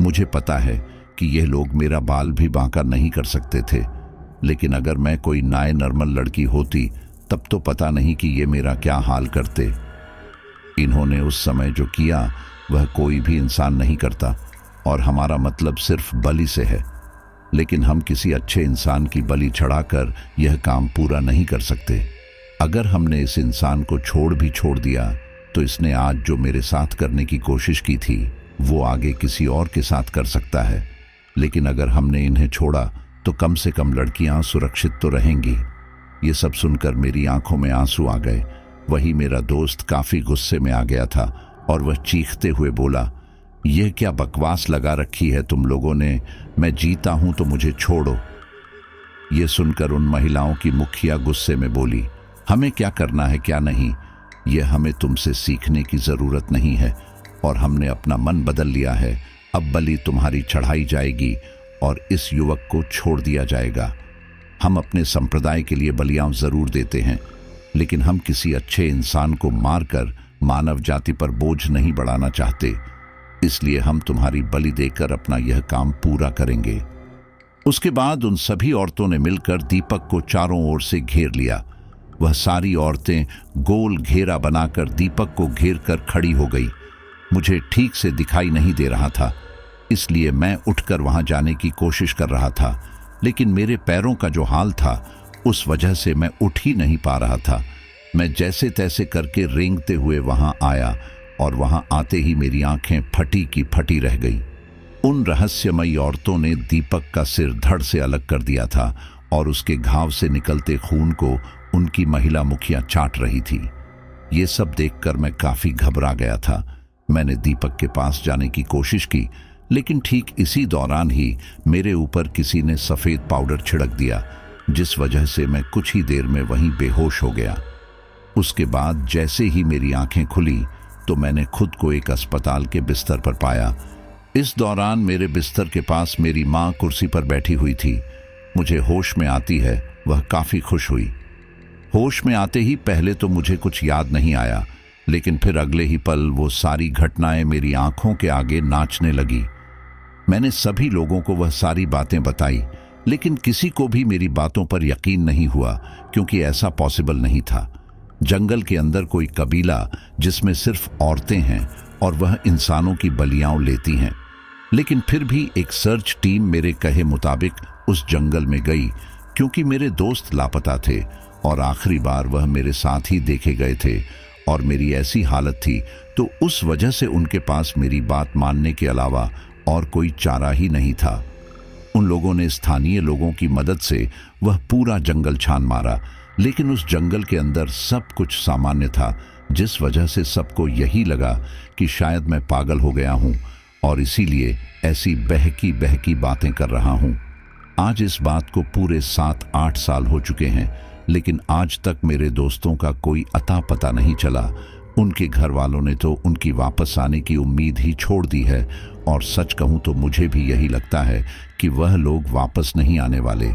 मुझे पता है कि यह लोग मेरा बाल भी बांका नहीं कर सकते थे, लेकिन अगर मैं कोई नाय नॉर्मल लड़की होती तब तो पता नहीं कि ये मेरा क्या हाल करते। इन्होंने उस समय जो किया वह कोई भी इंसान नहीं करता, और हमारा मतलब सिर्फ बलि से है, लेकिन हम किसी अच्छे इंसान की बलि चढ़ाकर यह काम पूरा नहीं कर सकते। अगर हमने इस इंसान को छोड़ दिया तो इसने आज जो मेरे साथ करने की कोशिश की थी वो आगे किसी और के साथ कर सकता है, लेकिन अगर हमने इन्हें छोड़ा तो कम से कम लड़कियां सुरक्षित तो रहेंगी। ये सब सुनकर मेरी आंखों में आंसू आ गए। वही मेरा दोस्त काफी गुस्से में आ गया था और वह चीखते हुए बोला, यह क्या बकवास लगा रखी है तुम लोगों ने? मैं जीता हूं तो मुझे छोड़ो। यह सुनकर उन महिलाओं की मुखिया गुस्से में बोली, हमें क्या करना है क्या नहीं, यह हमें तुमसे सीखने की जरूरत नहीं है, और हमने अपना मन बदल लिया है। अब बलि तुम्हारी चढ़ाई जाएगी और इस युवक को छोड़ दिया जाएगा। हम अपने संप्रदाय के लिए बलियां जरूर देते हैं, लेकिन हम किसी अच्छे इंसान को मारकर मानव जाति पर बोझ नहीं बढ़ाना चाहते, इसलिए हम तुम्हारी बलि देकर अपना यह काम पूरा करेंगे। उसके बाद उन सभी औरतों ने मिलकर दीपक को चारों ओर से घेर लिया। वह सारी औरतें गोल घेरा बनाकर दीपक को घेर कर खड़ी हो गई। मुझे ठीक से दिखाई नहीं दे रहा था, इसलिए मैं उठकर वहां जाने की कोशिश कर रहा था, लेकिन मेरे पैरों का जो हाल था उस वजह से मैं उठ ही नहीं पा रहा था। मैं जैसे तैसे करके रेंगते हुए वहां आया, और वहां आते ही मेरी आंखें फटी की फटी रह गई। उन रहस्यमयी औरतों ने दीपक का सिर धड़ से अलग कर दिया था, और उसके घाव से निकलते खून को उनकी महिला मुखिया चाट रही थी। ये सब देखकर मैं काफी घबरा गया था। मैंने दीपक के पास जाने की कोशिश की, लेकिन ठीक इसी दौरान ही मेरे ऊपर किसी ने सफेद पाउडर छिड़क दिया, जिस वजह से मैं कुछ ही देर में वहीं बेहोश हो गया। उसके बाद जैसे ही मेरी आंखें खुली तो मैंने खुद को एक अस्पताल के बिस्तर पर पाया। इस दौरान मेरे बिस्तर के पास मेरी माँ कुर्सी पर बैठी हुई थी। मुझे होश में आती है वह काफी खुश हुई। होश में आते ही पहले तो मुझे कुछ याद नहीं आया, लेकिन फिर अगले ही पल वो सारी घटनाएं मेरी आंखों के आगे नाचने लगी। मैंने सभी लोगों को वह सारी बातें बताई, लेकिन किसी को भी मेरी बातों पर यकीन नहीं हुआ, क्योंकि ऐसा पॉसिबल नहीं था। जंगल के अंदर कोई कबीला जिसमें सिर्फ औरतें हैं और वह इंसानों की बलियां लेती हैं। लेकिन फिर भी एक सर्च टीम मेरे कहे मुताबिक उस जंगल में गई, क्योंकि मेरे दोस्त लापता थे और आखिरी बार वह मेरे साथ ही देखे गए थे, और मेरी ऐसी हालत थी तो उस वजह से उनके पास मेरी बात मानने के अलावा और कोई चारा ही नहीं था। उन लोगों ने स्थानीय लोगों की मदद से वह पूरा जंगल छान मारा, लेकिन उस जंगल के अंदर सब कुछ सामान्य था, जिस वजह से सबको यही लगा कि शायद मैं पागल हो गया हूं और इसीलिए ऐसी बहकी बहकी बातें कर रहा हूं। आज इस बात को पूरे 7-8 साल हो चुके हैं, लेकिन आज तक मेरे दोस्तों का कोई अता पता नहीं चला। उनके घर वालों ने तो उनकी वापस आने की उम्मीद ही छोड़ दी है, और सच कहूं तो मुझे भी यही लगता है कि वह लोग वापस नहीं आने वाले,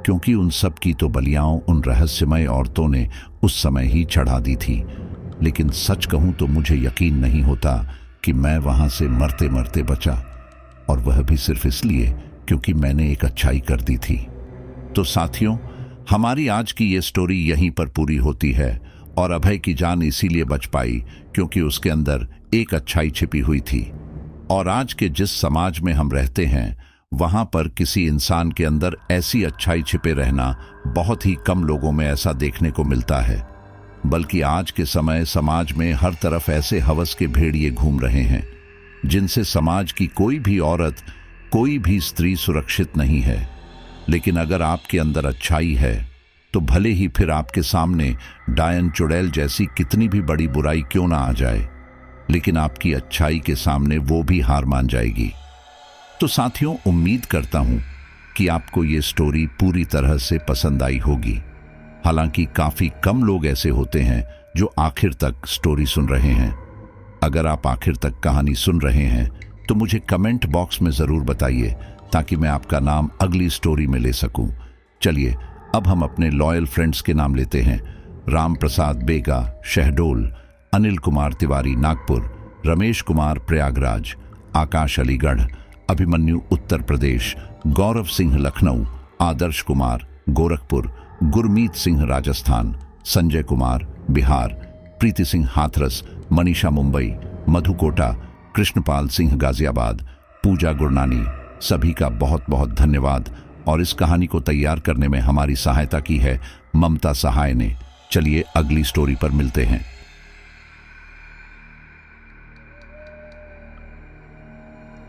क्योंकि उन सब की तो बलियां उन रहस्यमय औरतों ने उस समय ही चढ़ा दी थी। लेकिन सच कहूं तो मुझे यकीन नहीं होता कि मैं वहां से मरते मरते बचा, और वह भी सिर्फ इसलिए क्योंकि मैंने एक अच्छाई कर दी थी। तो साथियों, हमारी आज की ये स्टोरी यहीं पर पूरी होती है, और अभय की जान इसीलिए बच पाई क्योंकि उसके अंदर एक अच्छाई छिपी हुई थी। और आज के जिस समाज में हम रहते हैं, वहां पर किसी इंसान के अंदर ऐसी अच्छाई छिपे रहना बहुत ही कम लोगों में ऐसा देखने को मिलता है। बल्कि आज के समय समाज में हर तरफ ऐसे हवस के भेड़िए घूम रहे हैं, जिनसे समाज की कोई भी औरत, कोई भी स्त्री सुरक्षित नहीं है। लेकिन अगर आपके अंदर अच्छाई है तो भले ही फिर आपके सामने डायन चुड़ैल जैसी कितनी भी बड़ी बुराई क्यों ना आ जाए, लेकिन आपकी अच्छाई के सामने वो भी हार मान जाएगी। तो साथियों, उम्मीद करता हूं कि आपको ये स्टोरी पूरी तरह से पसंद आई होगी। हालांकि काफी कम लोग ऐसे होते हैं जो आखिर तक स्टोरी सुन रहे हैं। अगर आप आखिर तक कहानी सुन रहे हैं तो मुझे कमेंट बॉक्स में जरूर बताइए, ताकि मैं आपका नाम अगली स्टोरी में ले सकूं। चलिए अब हम अपने लॉयल फ्रेंड्स के नाम लेते हैं। राम प्रसाद बेगा, शहडोल; अनिल कुमार तिवारी, नागपुर; रमेश कुमार, प्रयागराज; आकाश, अलीगढ़; अभिमन्यु, उत्तर प्रदेश; गौरव सिंह, लखनऊ; आदर्श कुमार, गोरखपुर; गुरमीत सिंह, राजस्थान; संजय कुमार, बिहार; प्रीति सिंह, हाथरस; मनीषा, मुंबई; मधु कोटा; कृष्णपाल सिंह, गाजियाबाद; पूजा गुरनानी। सभी का बहुत बहुत धन्यवाद। और इस कहानी को तैयार करने में हमारी सहायता की है ममता सहाय ने। चलिए अगली स्टोरी पर मिलते हैं।